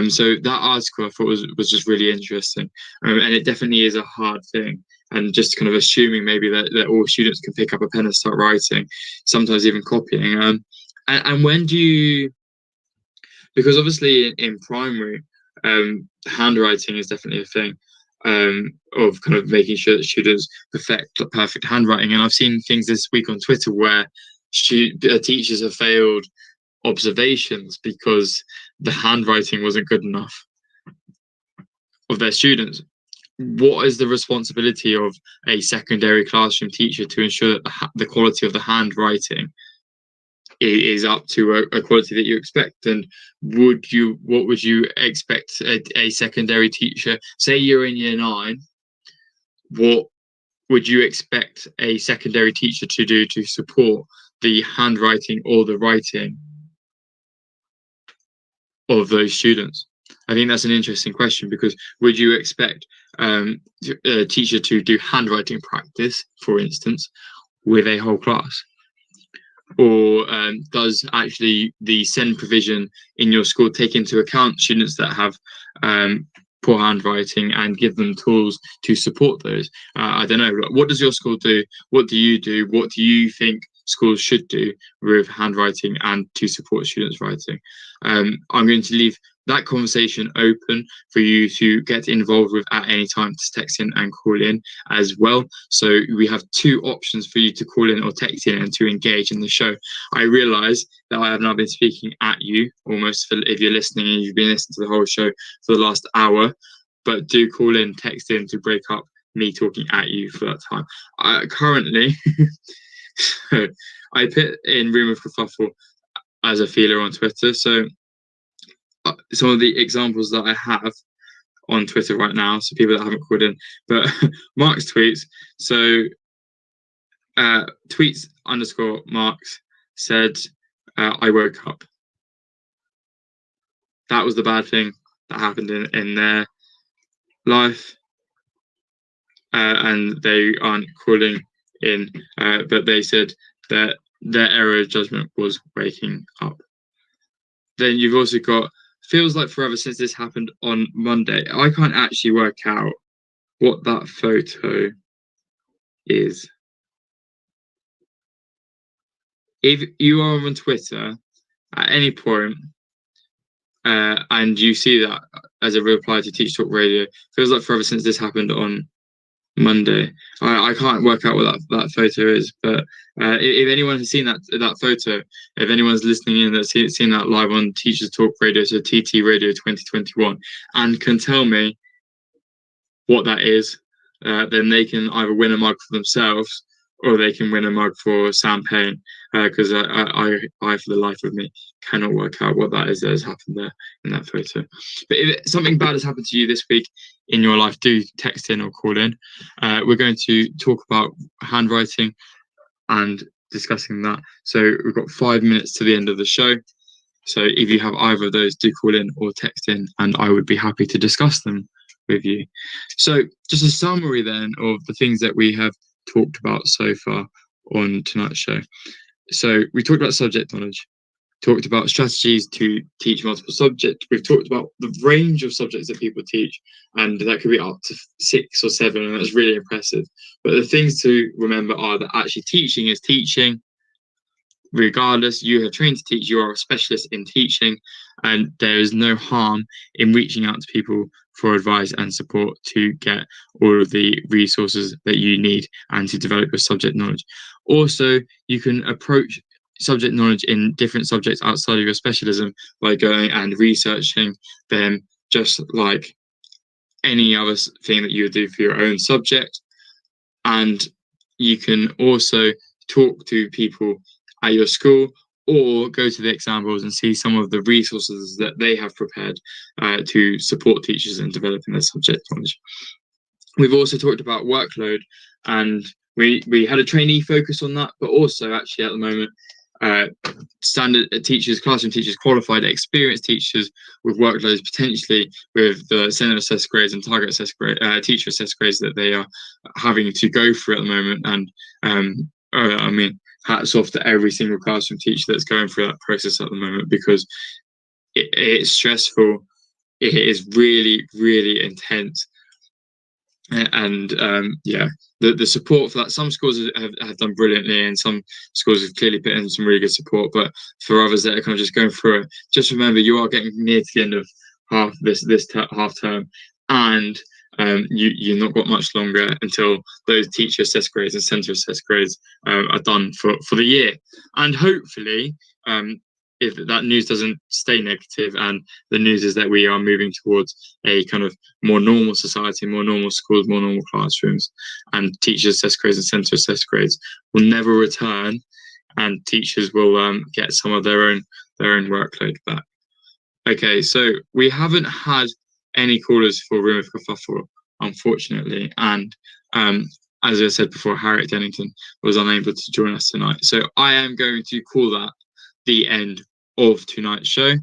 So that article I thought was just really interesting, and it definitely is a hard thing. And just kind of assuming maybe that all students can pick up a pen and start writing, sometimes even copying. And when do you? Because obviously in primary, handwriting is definitely a thing. Of kind of making sure that students perfect handwriting. And I've seen things this week on Twitter where teachers have failed observations because the handwriting wasn't good enough of their students. What is the responsibility of a secondary classroom teacher to ensure that the quality of the handwriting is up to a quality that you expect? And what would you expect a secondary teacher, say you're in year 9, what would you expect a secondary teacher to do to support the handwriting or the writing of those students? I think that's an interesting question, because would you expect a teacher to do handwriting practice, for instance, with a whole class? Or does actually the SEND provision in your school take into account students that have poor handwriting and give them tools to support those? I don't know. What does your school do? What do you do? What do you think schools should do with handwriting and to support students' writing? I'm going to leave that conversation open for you to get involved with at any time, to text in and call in as well. So we have 2 options for you to call in or text in and to engage in the show. I realise that I have now been speaking at you almost, if you're listening and you've been listening to the whole show for the last hour, but do call in, text in to break up me talking at you for that time. Currently, I put in Room of Kerfuffle as a feeler on Twitter. So some of the examples that I have on Twitter right now, so people that haven't called in, but Mark's tweets. So tweets _ Marks said, I woke up. That was the bad thing that happened in their life. And they aren't calling in, but they said that their error of judgment was waking up. Then you've also got, feels like forever since this happened on Monday. I can't actually work out what that photo is. If you are on Twitter at any point and you see that as a reply to Teach Talk Radio, feels like forever since this happened on Monday. I can't work out what that photo is, but if anyone has seen that photo, if anyone's listening in that's seen that live on Teachers Talk Radio, so TT Radio 2021, and can tell me what that is, then they can either win a mug for themselves or they can win a mug for Sam Payne, because I, for the life of me, cannot work out what that is that has happened there in that photo. But if something bad has happened to you this week in your life, do text in or call in. We're going to talk about handwriting and discussing that. So we've got 5 minutes to the end of the show. So if you have either of those, do call in or text in, and I would be happy to discuss them with you. So just a summary then of the things that we have talked about so far on tonight's show. So we talked about subject knowledge, talked about strategies to teach multiple subjects. We've talked about the range of subjects that people teach, and that could be up to 6 or 7, and that's really impressive. But the things to remember are that actually teaching is teaching. Regardless, you are trained to teach, you are a specialist in teaching, and there is no harm in reaching out to people for advice and support to get all of the resources that you need and to develop your subject knowledge. Also, you can approach subject knowledge in different subjects outside of your specialism by going and researching them, just like any other thing that you would do for your own subject. And you can also talk to people at your school or go to the examples and see some of the resources that they have prepared to support teachers in developing their subject knowledge. We've also talked about workload, and we had a trainee focus on that, but also actually at the moment, standard teachers, classroom teachers, qualified, experienced teachers with workloads, potentially with the centre assessed grades and target assessed grade, teacher assessed grades that they are having to go through at the moment. And hats off to every single classroom teacher that's going through that process at the moment, because it's stressful. It is really, really intense. And the support for that, some schools have done brilliantly, and some schools have clearly put in some really good support. But for others that are kind of just going through it, just remember you are getting near to the end of half term, and you've not got much longer until those teacher assessed grades and centre assessed grades are done for the year. And hopefully, if that news doesn't stay negative, and the news is that we are moving towards a kind of more normal society, more normal schools, more normal classrooms, and teacher assessed grades and centre assessed grades will never return, and teachers will get some of their own workload back. Okay, so we haven't had any callers for Room of Kerfuffle, unfortunately, and as I said before, Harriet Dennington was unable to join us tonight. So I am going to call that the end of tonight's show.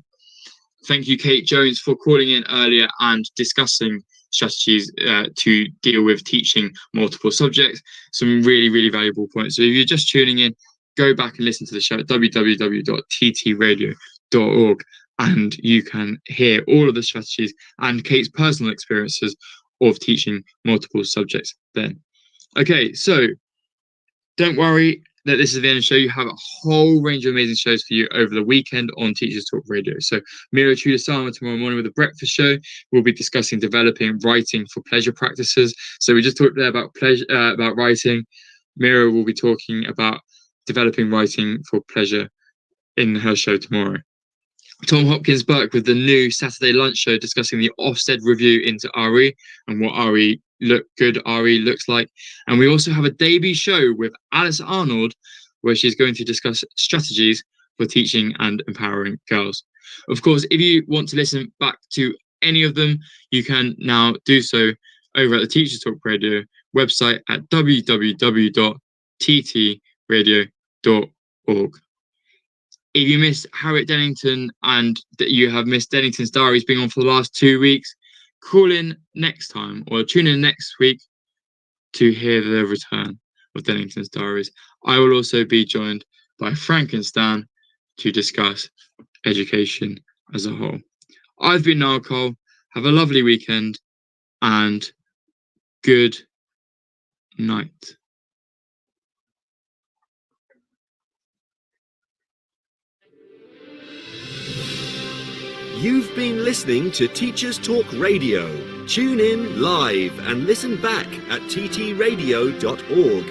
Thank you, Kate Jones, for calling in earlier and discussing strategies to deal with teaching multiple subjects. Some really, really valuable points. So if you're just tuning in, go back and listen to the show at www.ttradio.org, and you can hear all of the strategies and Kate's personal experiences of teaching multiple subjects then. Okay, so don't worry that this is the end of the show. You have a whole range of amazing shows for you over the weekend on Teachers Talk Radio. So Mira Tudor-Sama tomorrow morning with the breakfast show. We'll be discussing developing writing for pleasure practices. So we just talked there about pleasure, about writing. Mira will be talking about developing writing for pleasure in her show tomorrow. Tom Hopkins-Burke with the new Saturday lunch show discussing the Ofsted review into RE and what RE looks like. And we also have a debut show with Alice Arnold, where she's going to discuss strategies for teaching and empowering girls. Of course, if you want to listen back to any of them, you can now do so over at the Teachers Talk Radio website at www.ttradio.org. If you missed Harriet Dennington and that you have missed Dennington's Diaries being on for the last 2 weeks, call in next time or tune in next week to hear the return of Dennington's Diaries. I will also be joined by Frank and Stan to discuss education as a whole. I've been Niall Cole. Have a lovely weekend and good night. You've been listening to Teachers Talk Radio. Tune in live and listen back at ttradio.org.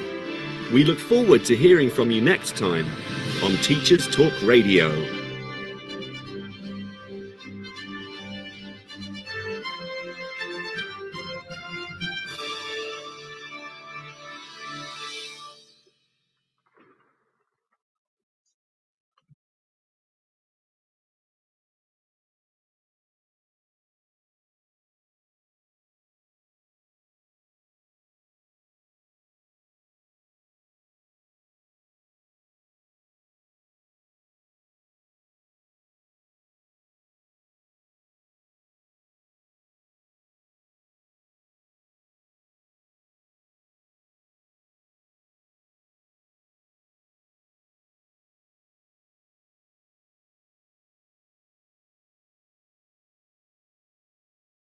We look forward to hearing from you next time on Teachers Talk Radio.